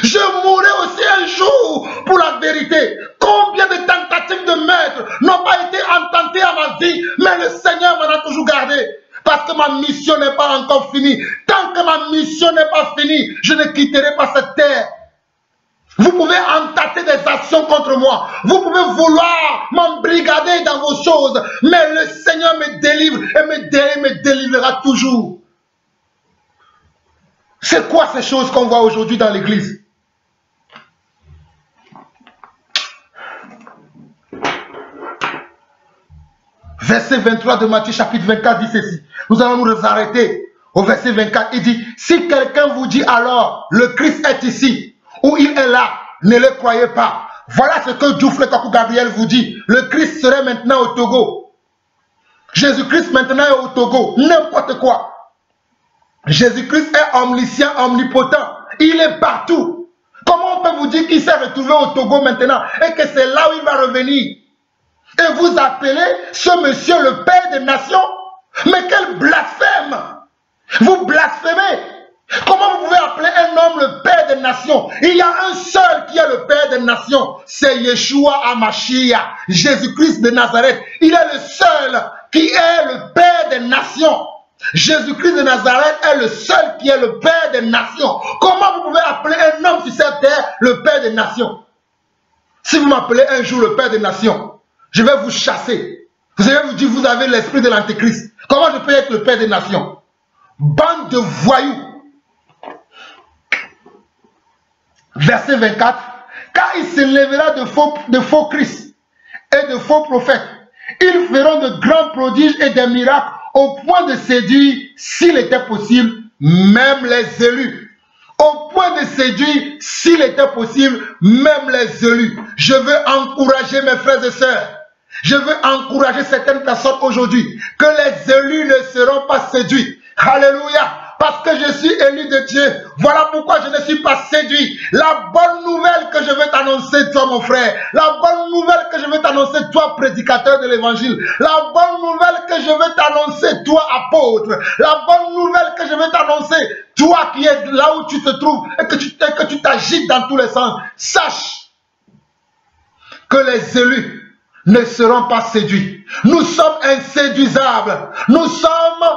Je mourrai aussi un jour pour la vérité. Combien de tentatives de meurtre n'ont pas été intentées à ma vie, mais le Seigneur m'en a toujours gardé. Parce que ma mission n'est pas encore finie. Tant que ma mission n'est pas finie, je ne quitterai pas cette terre. Vous pouvez ententer des actions contre moi. Vous pouvez vouloir m'embrigader dans vos choses. Mais le Seigneur me délivre et me délivrera toujours. C'est quoi ces choses qu'on voit aujourd'hui dans l'église? Verset 23 de Matthieu chapitre 24 dit ceci. Nous allons nous arrêter au verset 24. Il dit, si quelqu'un vous dit alors, le Christ est ici, ou il est là, ne le croyez pas. Voilà ce que Douflé Kakou Gabriel vous dit. Le Christ serait maintenant au Togo. Jésus-Christ maintenant est au Togo. N'importe quoi. Jésus-Christ est omniscient, omnipotent. Il est partout. Comment on peut vous dire qu'il s'est retrouvé au Togo maintenant et que c'est là où il va revenir? Et vous appelez ce monsieur le Père des Nations? Mais quel blasphème! Vous blasphémez. Comment vous pouvez appeler un homme le Père des nations? Il y a un seul qui est le Père des nations. C'est Yeshua HaMashiach, Jésus-Christ de Nazareth. Il est le seul qui est le Père des nations. Jésus-Christ de Nazareth est le seul qui est le Père des nations. Comment vous pouvez appeler un homme sur cette terre le Père des nations? Si vous m'appelez un jour le Père des nations, je vais vous chasser. Je vais vous dire, vous avez l'esprit de l'Antéchrist. Comment je peux être le Père des nations? Bande de voyous. Verset 24. Car il s'élèvera de faux Christ et de faux prophètes. Ils feront de grands prodiges et des miracles au point de séduire, s'il était possible, même les élus. Au point de séduire, s'il était possible, même les élus. Je veux encourager mes frères et sœurs. Je veux encourager certaines personnes aujourd'hui que les élus ne seront pas séduits. Alléluia. Parce que je suis élu de Dieu. Voilà pourquoi je ne suis pas séduit. La bonne nouvelle que je veux t'annoncer, toi mon frère. La bonne nouvelle que je veux t'annoncer, toi prédicateur de l'évangile. La bonne nouvelle que je veux t'annoncer, toi apôtre. La bonne nouvelle que je veux t'annoncer, toi qui es là où tu te trouves et que tu t'agites dans tous les sens. Sache que les élus ne seront pas séduits. Nous sommes inséduisables. Nous sommes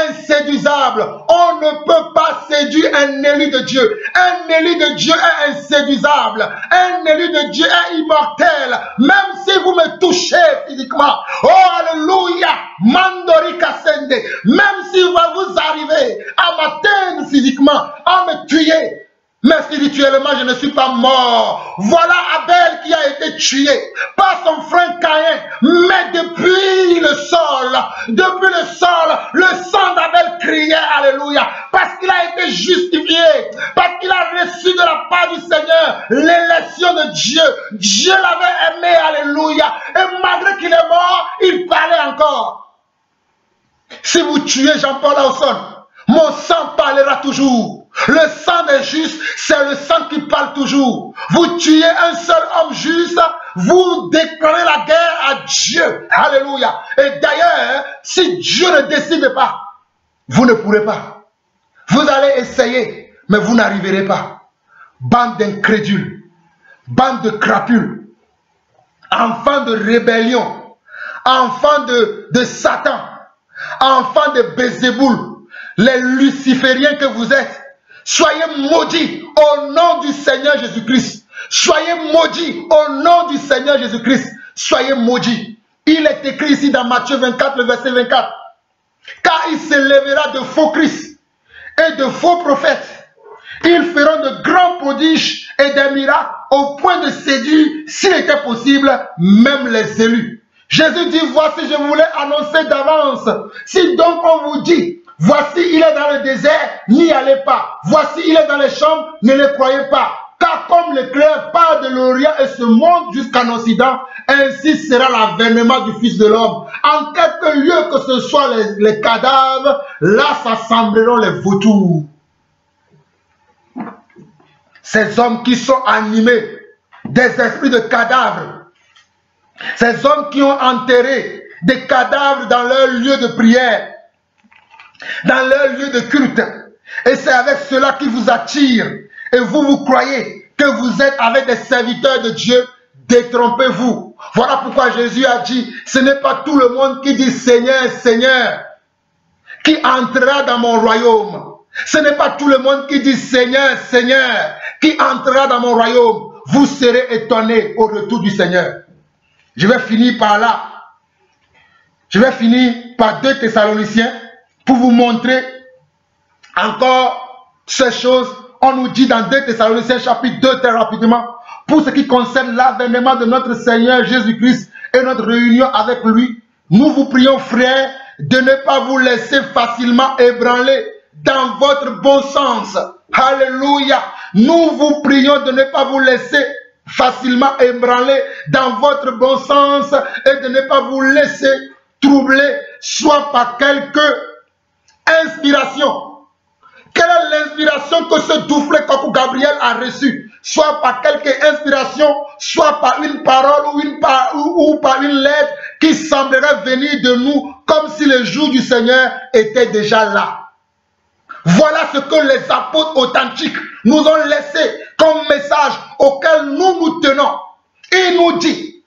inséduisable. On ne peut pas séduire un élu de Dieu. Un élu de Dieu est inséduisable. Un élu de Dieu est immortel. Même si vous me touchez physiquement. Oh, alléluia. Mandori Kassende. Même si vous arrivez à m'atteindre physiquement, à me tuer, mais spirituellement, je ne suis pas mort. Voilà Abel qui a été tué par son frère Caïn. Mais depuis le sol, le sang d'Abel criait, alléluia. Parce qu'il a été justifié. Parce qu'il a reçu de la part du Seigneur l'élection de Dieu. Dieu l'avait aimé, alléluia. Et malgré qu'il est mort, il parlait encore. Si vous tuez Jean-Paul Lawson, mon sang parlera toujours. Le sang des justes, c'est le sang qui parle toujours. Vous tuez un seul homme juste, vous déclarez la guerre à Dieu. Alléluia. Et d'ailleurs, si Dieu ne décide pas, vous ne pourrez pas. Vous allez essayer, mais vous n'arriverez pas. Bande d'incrédules, bande de crapules, enfants de rébellion, enfants de Satan, enfants de Bézéboul, les lucifériens que vous êtes. Soyez maudits au nom du Seigneur Jésus-Christ. Soyez maudits au nom du Seigneur Jésus-Christ. Soyez maudits. Il est écrit ici dans Matthieu 24, le verset 24. Car il s'élèvera de faux Christ et de faux prophètes. Ils feront de grands prodiges et des miracles au point de séduire, s'il était possible, même les élus. Jésus dit, voici, je voulais annoncer d'avance. Si donc on vous dit, voici, il est dans le désert, n'y allez pas. Voici, il est dans les chambres, ne le croyez pas. Car comme l'éclair part de l'Orient et se monte jusqu'en Occident, ainsi sera l'avènement du Fils de l'homme. En quelque lieu que ce soit les cadavres, là s'assembleront les vautours. Ces hommes qui sont animés des esprits de cadavres, ces hommes qui ont enterré des cadavres dans leur lieu de prière, dans leur lieu de culte. Et c'est avec cela qui vous attire. Et vous croyez que vous êtes avec des serviteurs de Dieu. Détrompez-vous. Voilà pourquoi Jésus a dit, ce n'est pas tout le monde qui dit Seigneur, Seigneur, qui entrera dans mon royaume. Ce n'est pas tout le monde qui dit Seigneur, Seigneur, qui entrera dans mon royaume. Vous serez étonnés au retour du Seigneur. Je vais finir par là. Je vais finir par 2 Thessaloniciens pour vous montrer encore ces choses. On nous dit dans 2 Thessaloniciens chapitre 2 très rapidement, pour ce qui concerne l'avènement de notre Seigneur Jésus-Christ et notre réunion avec lui, nous vous prions frères de ne pas vous laisser facilement ébranler dans votre bon sens. Alléluia. Nous vous prions de ne pas vous laisser facilement ébranler dans votre bon sens et de ne pas vous laisser troubler soit par quelque inspiration. Quelle est l'inspiration que ce Douflé Kakou Gabriel a reçue? Soit par quelque inspiration, soit par une parole ou par une lettre qui semblerait venir de nous comme si le jour du Seigneur était déjà là. Voilà ce que les apôtres authentiques nous ont laissé comme message auquel nous nous tenons. Il nous dit,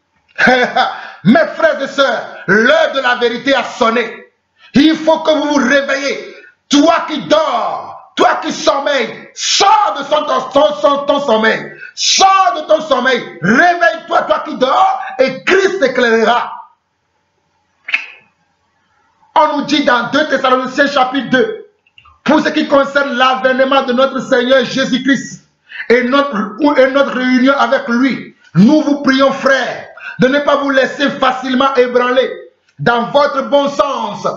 mes frères et sœurs, l'heure de la vérité a sonné. Il faut que vous vous réveillez. Toi qui dors, toi qui sommeilles, sors de ton sommeil. Sors de ton sommeil. Réveille-toi, toi qui dors, et Christ t'éclairera. On nous dit dans 2 Thessaloniciens chapitre 2, pour ce qui concerne l'avènement de notre Seigneur Jésus-Christ et notre réunion avec lui, nous vous prions, frères, de ne pas vous laisser facilement ébranler dans votre bon sens.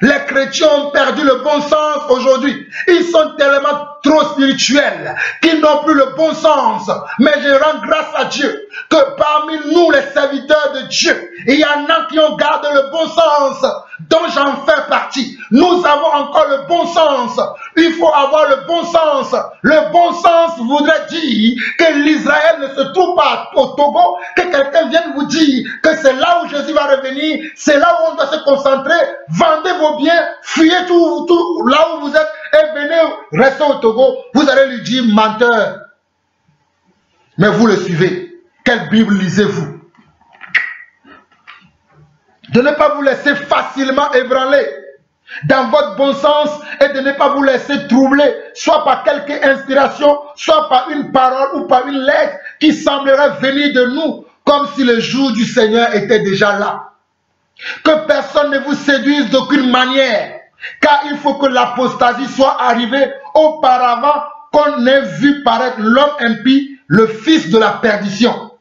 Les chrétiens ont perdu le bon sens aujourd'hui. Ils sont tellement trop spirituels qu'ils n'ont plus le bon sens. Mais je rends grâce à Dieu que parmi nous, les serviteurs de Dieu, il y en a qui ont gardé le bon sens, dont j'en fais partie. Nous avons encore le bon sens. Il faut avoir le bon sens. Le bon sens voudrait dire que l'Israël ne se trouve pas au Togo, que quelqu'un vienne vous dire que c'est là où Jésus va revenir, c'est là où on doit se concentrer. Vendez vos biens, fuyez tout là où vous êtes et venez rester au Togo. Vous allez lui dire menteur. Mais vous le suivez. Quelle Bible lisez-vous? De ne pas vous laisser facilement ébranler dans votre bon sens et de ne pas vous laisser troubler, soit par quelque inspiration, soit par une parole ou par une lettre qui semblerait venir de nous, comme si le jour du Seigneur était déjà là. Que personne ne vous séduise d'aucune manière, car il faut que l'apostasie soit arrivée auparavant qu'on ait vu paraître l'homme impie, le fils de la perdition.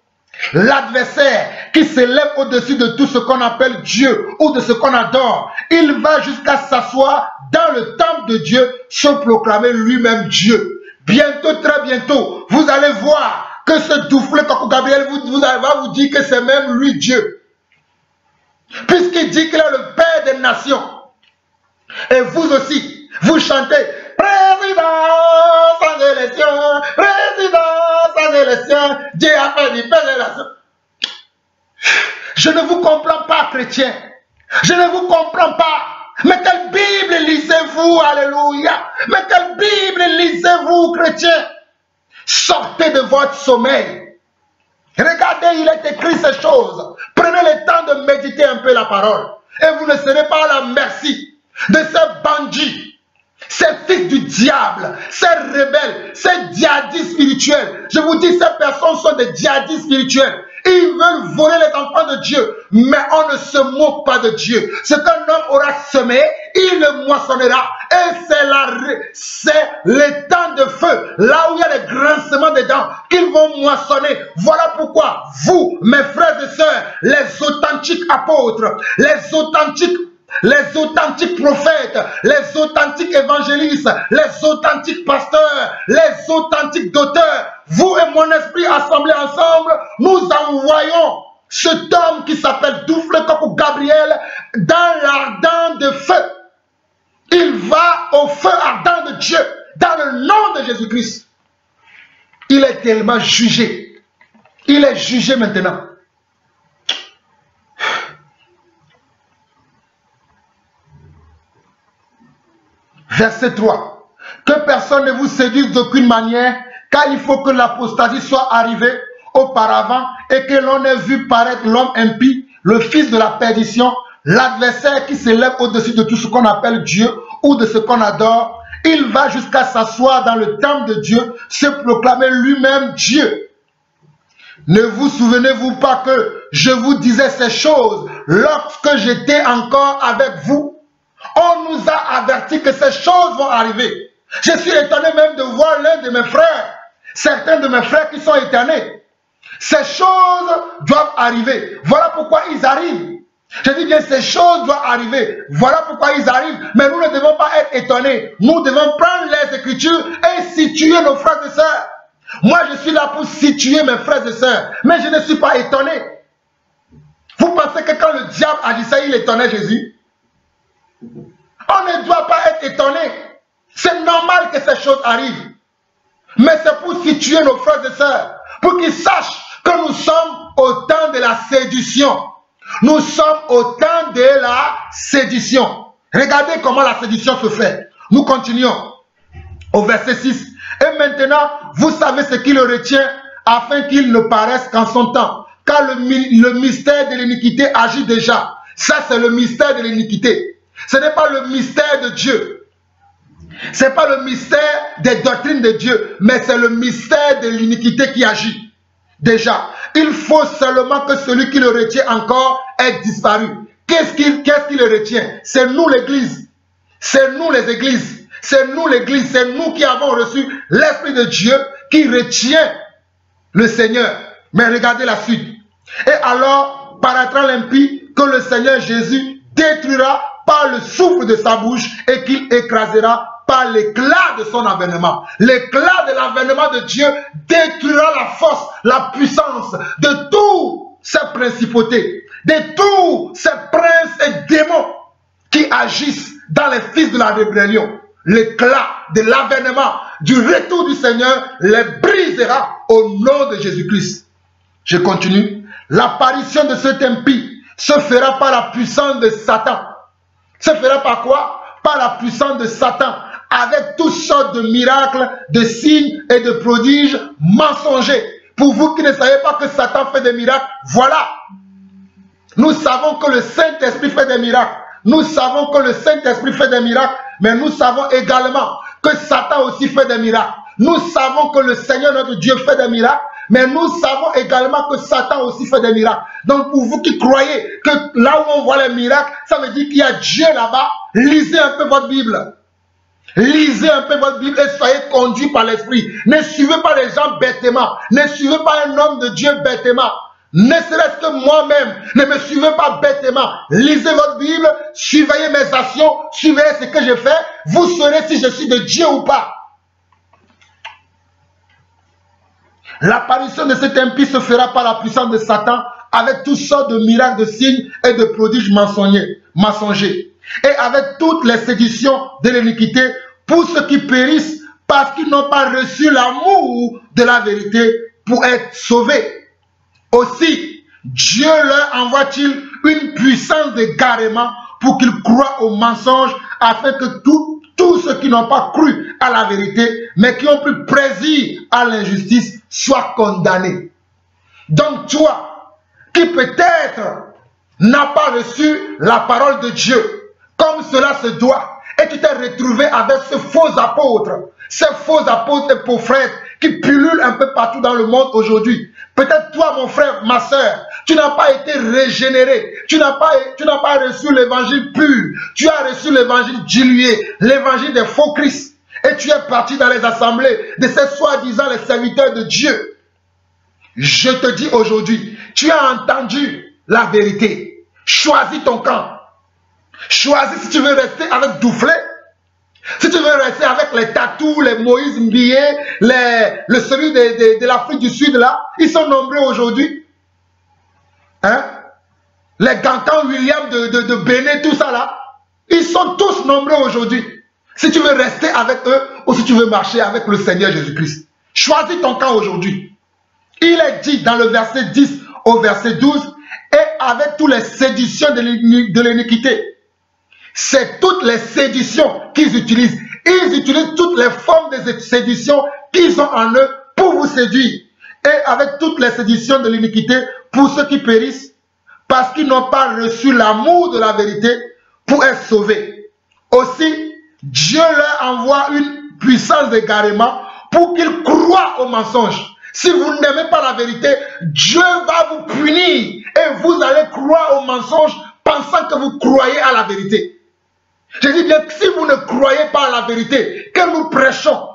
L'adversaire qui s'élève au-dessus de tout ce qu'on appelle Dieu ou de ce qu'on adore, il va jusqu'à s'asseoir dans le temple de Dieu, se proclamer lui-même Dieu. Bientôt, très bientôt, vous allez voir que ce Douflé Kakou Gabriel va vous dire que c'est même lui Dieu. Puisqu'il dit qu'il est le Père des nations. Et vous aussi, vous chantez président sans élection, président sans élection, Dieu a fait du Père des nations. Je ne vous comprends pas, chrétiens. Je ne vous comprends pas. Mais quelle Bible lisez-vous, alléluia. Mais quelle Bible lisez-vous, chrétiens. Sortez de votre sommeil. Regardez, il est écrit ces choses. Prenez le temps de méditer un peu la parole. Et vous ne serez pas à la merci de ces bandits, ces fils du diable, ces rebelles, ces djihadistes spirituels. Je vous dis, ces personnes sont des djihadistes spirituels. Ils veulent voler les enfants de Dieu. Mais on ne se moque pas de Dieu. Ce qu'un homme aura semé, il le moissonnera. Et c'est le temps de feu, là où il y a les grincements des dents, qu'ils vont moissonner. Voilà pourquoi vous, mes frères et sœurs, les authentiques apôtres, les authentiques prophètes, les authentiques évangélistes, les authentiques pasteurs, les authentiques docteurs, vous et mon esprit assemblés ensemble, nous envoyons cet homme qui s'appelle Douflé Kakou Gabriel dans l'ardent de feu. Il va au feu ardent de Dieu, dans le nom de Jésus-Christ. Il est tellement jugé. Il est jugé maintenant. Verset 3. Que personne ne vous séduise d'aucune manière, car il faut que l'apostasie soit arrivée auparavant et que l'on ait vu paraître l'homme impie, le fils de la perdition, l'adversaire qui s'élève au-dessus de tout ce qu'on appelle Dieu ou de ce qu'on adore. Il va jusqu'à s'asseoir dans le temple de Dieu, se proclamer lui-même Dieu. Ne vous souvenez-vous pas que je vous disais ces choses lorsque j'étais encore avec vous? On nous a averti que ces choses vont arriver. Je suis étonné même de voir l'un de mes frères, certains de mes frères qui sont étonnés. Ces choses doivent arriver. Voilà pourquoi ils arrivent. Je dis bien, ces choses doivent arriver. Voilà pourquoi ils arrivent. Mais nous ne devons pas être étonnés. Nous devons prendre les Écritures et situer nos frères et sœurs. Moi, je suis là pour situer mes frères et sœurs. Mais je ne suis pas étonné. Vous pensez que quand le diable a dit ça, il étonnait Jésus? On ne doit pas être étonné. C'est normal que ces choses arrivent. Mais c'est pour situer nos frères et sœurs, pour qu'ils sachent que nous sommes au temps de la séduction. Nous sommes au temps de la séduction. Regardez comment la séduction se fait. Nous continuons. Au verset 6. Et maintenant, vous savez ce qui le retient, afin qu'il ne paraisse qu'en son temps. Car le mystère de l'iniquité agit déjà. Ça, c'est le mystère de l'iniquité. Ce n'est pas le mystère de Dieu. Ce n'est pas le mystère des doctrines de Dieu, mais c'est le mystère de l'iniquité qui agit. Déjà, il faut seulement que celui qui le retient encore ait disparu. Qu'est-ce qui le retient? C'est nous l'Église. C'est nous les églises. C'est nous l'Église. C'est nous qui avons reçu l'Esprit de Dieu qui retient le Seigneur. Mais regardez la suite. Et alors paraîtra l'impie que le Seigneur Jésus détruira par le souffle de sa bouche et qu'il écrasera par l'éclat de son avènement. L'éclat de l'avènement de Dieu détruira la force, la puissance de tous ces principautés, de tous ces princes et démons qui agissent dans les fils de la rébellion. L'éclat de l'avènement, du retour du Seigneur les brisera au nom de Jésus-Christ. Je continue. L'apparition de cet impie se fera par la puissance de Satan. Se fera par quoi? Par la puissance de Satan, avec toutes sortes de miracles, de signes et de prodiges mensongers. Pour vous qui ne savez pas que Satan fait des miracles, voilà. Nous savons que le Saint-Esprit fait des miracles. Nous savons que le Saint-Esprit fait des miracles, mais nous savons également que Satan aussi fait des miracles. Nous savons que le Seigneur notre Dieu fait des miracles, mais nous savons également que Satan aussi fait des miracles. Donc pour vous qui croyez que là où on voit les miracles, ça veut dire qu'il y a Dieu là-bas, lisez un peu votre Bible. Lisez un peu votre Bible et soyez conduits par l'Esprit. Ne suivez pas les gens bêtement. Ne suivez pas un homme de Dieu bêtement. Ne serait-ce que moi-même, ne me suivez pas bêtement. Lisez votre Bible, surveillez mes actions, surveillez ce que je fais. Vous saurez si je suis de Dieu ou pas. L'apparition de cet impie se fera par la puissance de Satan avec toutes sortes de miracles, de signes et de prodiges mensongers. Et avec toutes les séditions de l'iniquité pour ceux qui périssent parce qu'ils n'ont pas reçu l'amour de la vérité pour être sauvés. Aussi, Dieu leur envoie-t-il une puissance d'égarement pour qu'ils croient au mensonge afin que tous ceux qui n'ont pas cru à la vérité mais qui ont pris plaisir à l'injustice soient condamnés. Donc toi, qui peut-être n'a pas reçu la parole de Dieu comme cela se doit, et tu t'es retrouvé avec ces faux apôtres et prophètes qui pullulent un peu partout dans le monde aujourd'hui. Peut-être toi, mon frère, ma soeur, tu n'as pas été régénéré, tu n'as pas reçu l'évangile pur, tu as reçu l'évangile dilué, l'évangile des faux Christ, et tu es parti dans les assemblées de ces soi-disant les serviteurs de Dieu. Je te dis aujourd'hui, tu as entendu la vérité. Choisis ton camp. Choisis si tu veux rester avec Douflé, si tu veux rester avec les tatous, les Moïse Mbillé, celui de l'Afrique du Sud là, ils sont nombreux aujourd'hui. Hein? Les Gantan William de Bénin, tout ça là, ils sont tous nombreux aujourd'hui. Si tu veux rester avec eux ou si tu veux marcher avec le Seigneur Jésus-Christ, choisis ton camp aujourd'hui. Il est dit dans le verset 10 au verset 12, et avec toutes les séditions de l'iniquité. C'est toutes les séditions qu'ils utilisent. Ils utilisent toutes les formes de sédition qu'ils ont en eux pour vous séduire. Et avec toutes les séditions de l'iniquité pour ceux qui périssent parce qu'ils n'ont pas reçu l'amour de la vérité pour être sauvés. Aussi, Dieu leur envoie une puissance d'égarement pour qu'ils croient au mensonge. Si vous n'aimez pas la vérité, Dieu va vous punir et vous allez croire au mensonge pensant que vous croyez à la vérité. Je dis bien que si vous ne croyez pas à la vérité, que nous prêchons,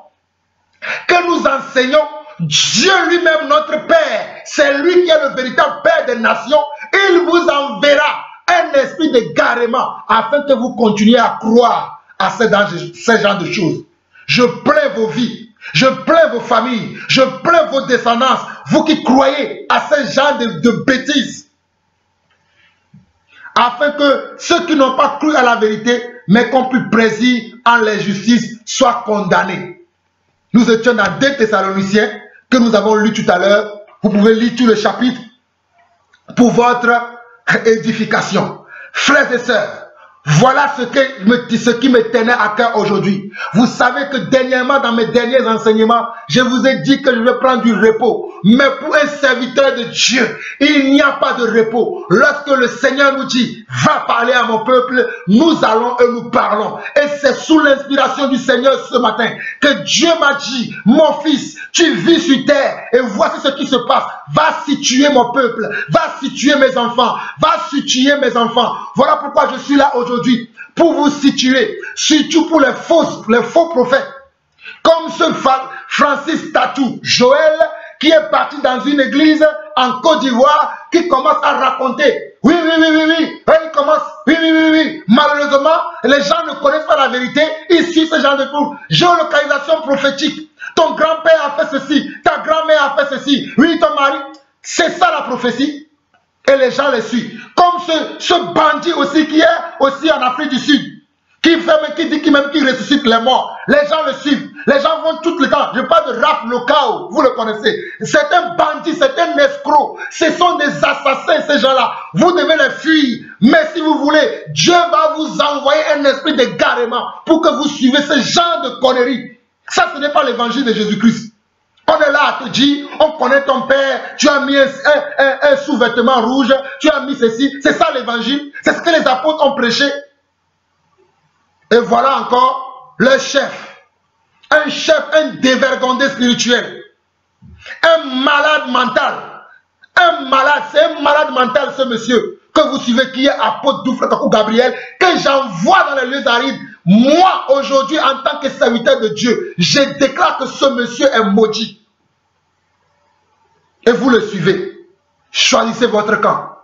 que nous enseignons, Dieu lui-même, notre Père, c'est lui qui est le véritable Père des nations, il vous enverra un esprit d'égarement afin que vous continuiez à croire à ces genres de choses. Je plains vos vies, je plains vos familles, je plains vos descendances, vous qui croyez à ces genres de bêtises. Afin que ceux qui n'ont pas cru à la vérité, mais qui ont pris plaisir en l'injustice, soient condamnés. Nous étions dans 2 Thessaloniciens, que nous avons lu tout à l'heure. Vous pouvez lire tout le chapitre pour votre édification. Frères et sœurs, Voilà ce qui me tenait à cœur aujourd'hui. Vous savez que dernièrement, dans mes derniers enseignements, je vous ai dit que je vais prendre du repos. Mais pour un serviteur de Dieu, il n'y a pas de repos. Lorsque le Seigneur nous dit, va parler à mon peuple, nous allons et nous parlons. Et c'est sous l'inspiration du Seigneur ce matin que Dieu m'a dit, mon fils, tu vis sur terre et voici ce qui se passe. Va situer mon peuple, va situer mes enfants, va situer mes enfants. Voilà pourquoi je suis là aujourd'hui, pour vous situer, surtout pour les faux prophètes. Comme ce Francis Tatou Joël, qui est parti dans une église en Côte d'Ivoire, qui commence à raconter. Oui. Il commence. Oui. Malheureusement, les gens ne connaissent pas la vérité. Ici, ce genre de choses. Géolocalisation prophétique. Ton grand-père a fait ceci. Ta grand-mère a fait ceci. Oui, ton mari. C'est ça la prophétie. Et les gens les suivent. Comme ce bandit aussi qui est aussi en Afrique du Sud. Qui dit qu'il ressuscite les morts. Les gens le suivent. Les gens vont tout le temps. Je parle de Raph Lokao. Vous le connaissez. C'est un bandit, c'est un escroc. Ce sont des assassins, ces gens-là. Vous devez les fuir. Mais si vous voulez, Dieu va vous envoyer un esprit d'égarement pour que vous suivez ce genre de conneries. Ça, ce n'est pas l'évangile de Jésus-Christ. On est là à te dire, on connaît ton père, tu as mis un sous-vêtement rouge, tu as mis ceci. C'est ça l'évangile. C'est ce que les apôtres ont prêché. Et voilà encore le chef. Un chef, un dévergondé spirituel. Un malade mental. Un malade, c'est un malade mental ce monsieur que vous suivez qui est apôtre Doufretakou Gabriel, que j'envoie dans les lieux arides. Moi, aujourd'hui, en tant que serviteur de Dieu, je déclare que ce monsieur est maudit. Et vous le suivez. Choisissez votre camp.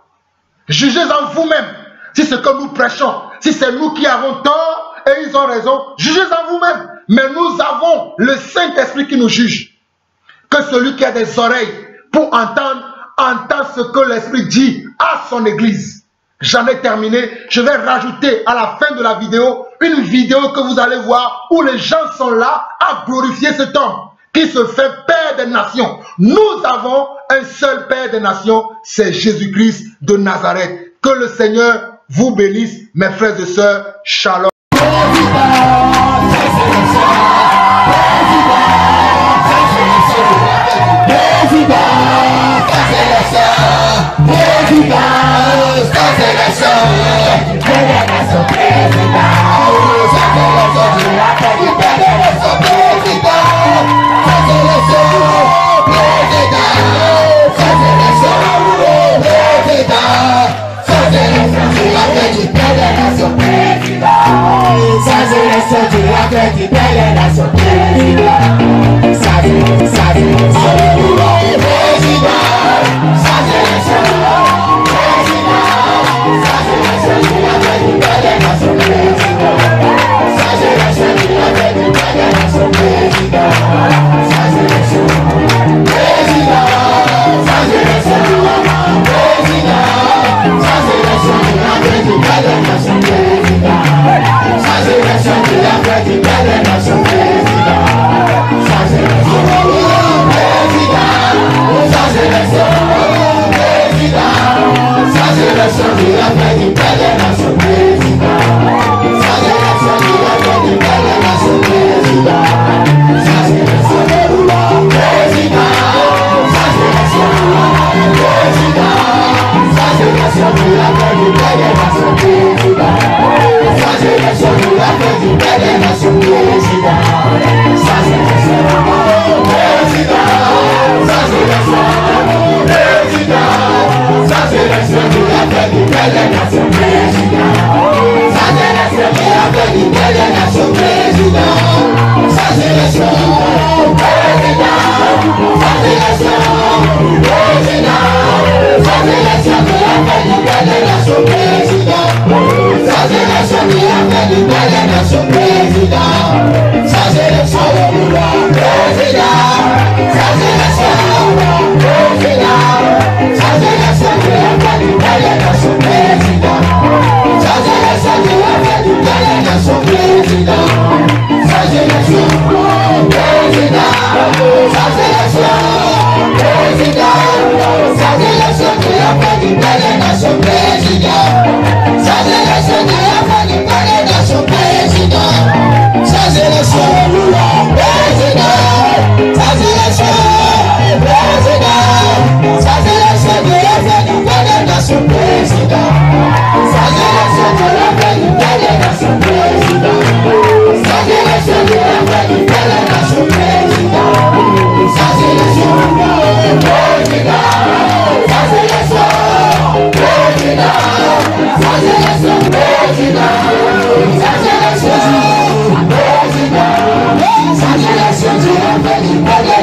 Jugez en vous-même si ce que nous prêchons, si c'est nous qui avons tort, et ils ont raison, jugez en vous-même. Mais nous avons le Saint-Esprit qui nous juge. Que celui qui a des oreilles pour entendre, entend ce que l'Esprit dit à son église. J'en ai terminé. Je vais rajouter à la fin de la vidéo une vidéo que vous allez voir où les gens sont là à glorifier cet homme qui se fait Père des nations. Nous avons un seul Père des nations, c'est Jésus-Christ de Nazareth. Que le Seigneur vous bénisse, mes frères et sœurs. Shalom.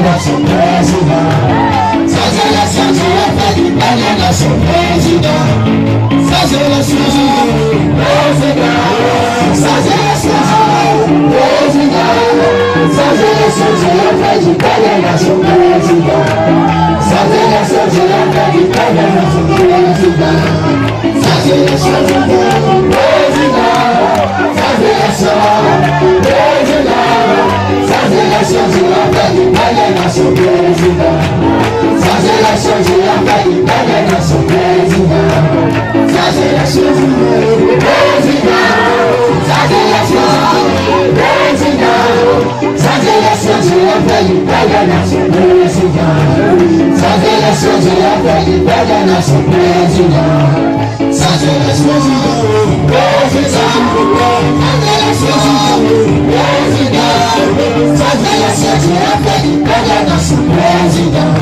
élection président. Sans élection, tu as fait du bien élection président. Sans élection, président. Sans élection, président. Sans élection, tu as fait du bien élection président. Sans élection, tu as fait du bien élection président. Sans élection, président. Sans élection, président. Sans élection, tu as fait du bien élection président. Sans élection, tu as fait du bien élection président. Sans élection, président. Sans élection, président. Sans élection, tu as fait du bien élection président.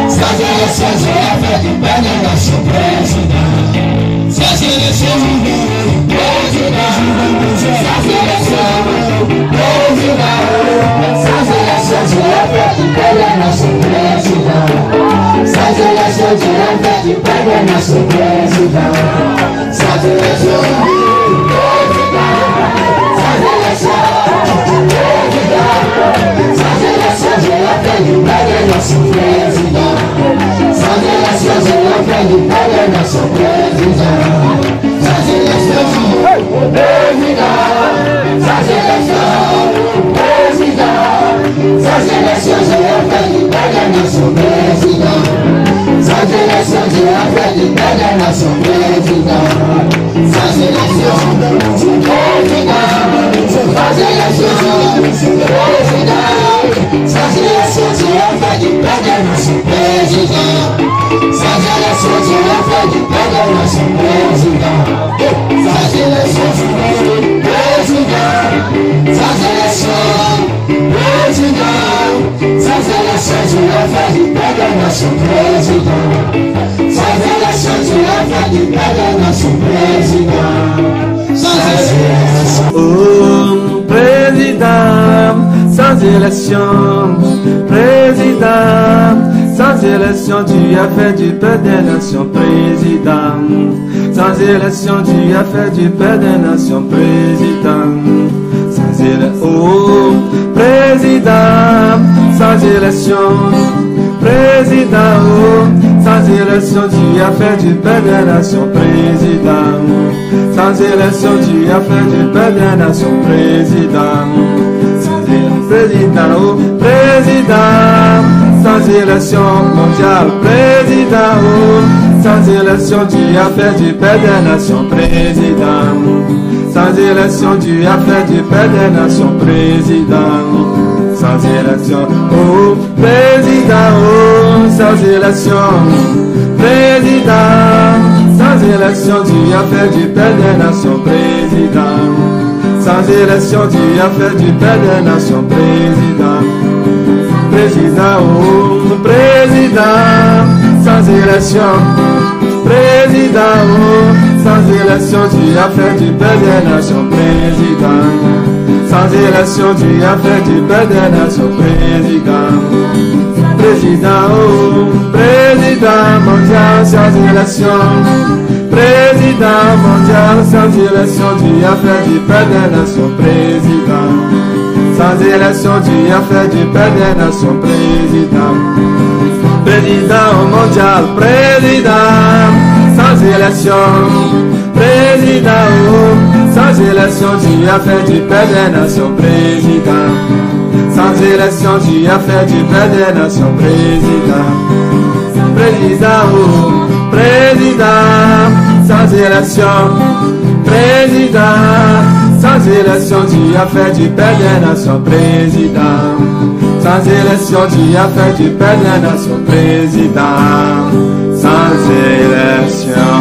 Sans élection, tu as fait du bien élection président. Sans élection, président. Sans élection, tu as fait du bien élection président. Sans élection, tu as fait du bien élection président. Sans élection, président. Sans élection, président. Sans élection, tu as fait du bien élection président. Sans élection, tu as fait du bien élection président. Sans élection, président. Sans élection, président. Sans élection, tu as fait du bien élection président. Sans élection, tu as fait du bien élection président. Sans élection, président. Sans élection, président. Sans élection, tu as fait du bien élection président. Sans élection, tu as fait du bien élection président. Sans élection, président. Sans élection, président. Sans élection, tu as fait du bien élection président. Sans élection, tu as fait du bien élection président. Sans élection, président. Sans élection, président. Sans élection, tu as fait du bien élection président. Sans élection, tu as fait du bien élection président. Sans élection. Oh, président, sans élection, président, sans élection, tu as fait du peu des nations, président. Sans élection, tu as fait du peu des nations, président. Sans élection, oh, président, sans élection, président, oh, sans élection, tu as fait du peu des nations, président. Sans élection, tu as fait du peu des nations, président. Président, oh, président, sans élection mondiale, président, oh, sans élection, tu as fait du peu des nations, président. Sans élection, tu as fait du peu des nations, président. Sans élection, oh, président, oh, sans élection, président. Sans élection, tu as fait du peu des nations, président. Sans élection, tu as fait du peu des nations, président. Président, oh, président. Sans élection, président, oh, sans élection, tu as fait du peu des nations, président. Sans élection, tu as fait du peu des nations, président. Président, oh, président mondial, sans élection. Président mondial, sans élection, tu as fait du peu des nations, président. Sans élection, tu as fait du peu des nations, président. Président mondial, président, sans élection. Président, oh, sans élection, tu as fait du peu des nations, président. Sans élection, tu as fait du peu des nations, président. Président, oh, président, sans élection. Président, sans élection, tu as fait du peu des nations, président. Sans élection, tu as fait du peu des nations, président. Sans élection.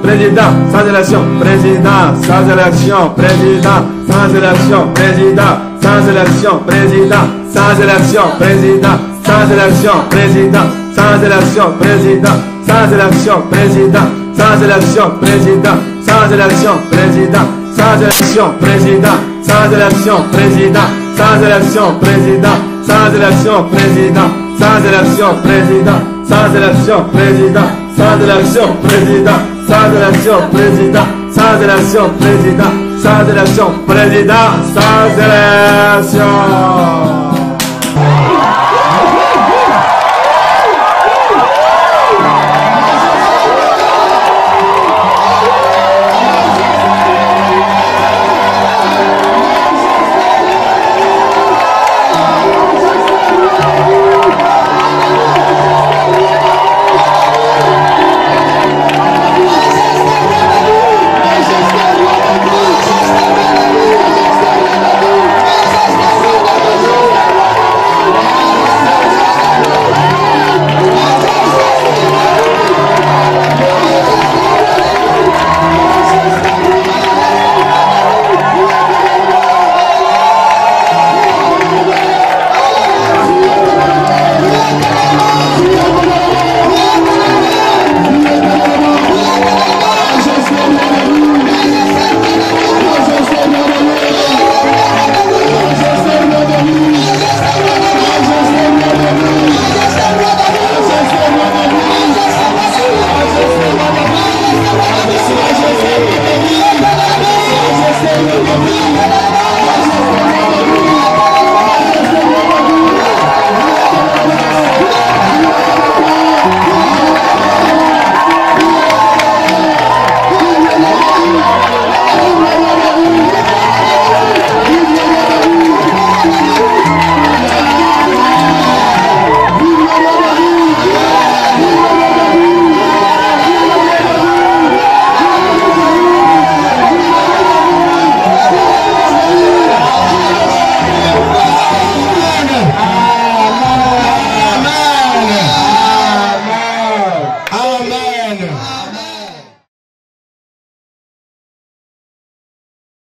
Président, sans élection, président, sans élection, président, sans élection, président, sans élection, président, sans élection, président, sans élection, président, sans élection, président, sans élection, président, sans élection, président, sans élection, président, sans élection, président, sans élection, président, sans élection, président, sans élection, président, sans élection, président, sans élection, président, sans élection, président, sans élection, président, sans élection, président, sans élection, président, sans élection.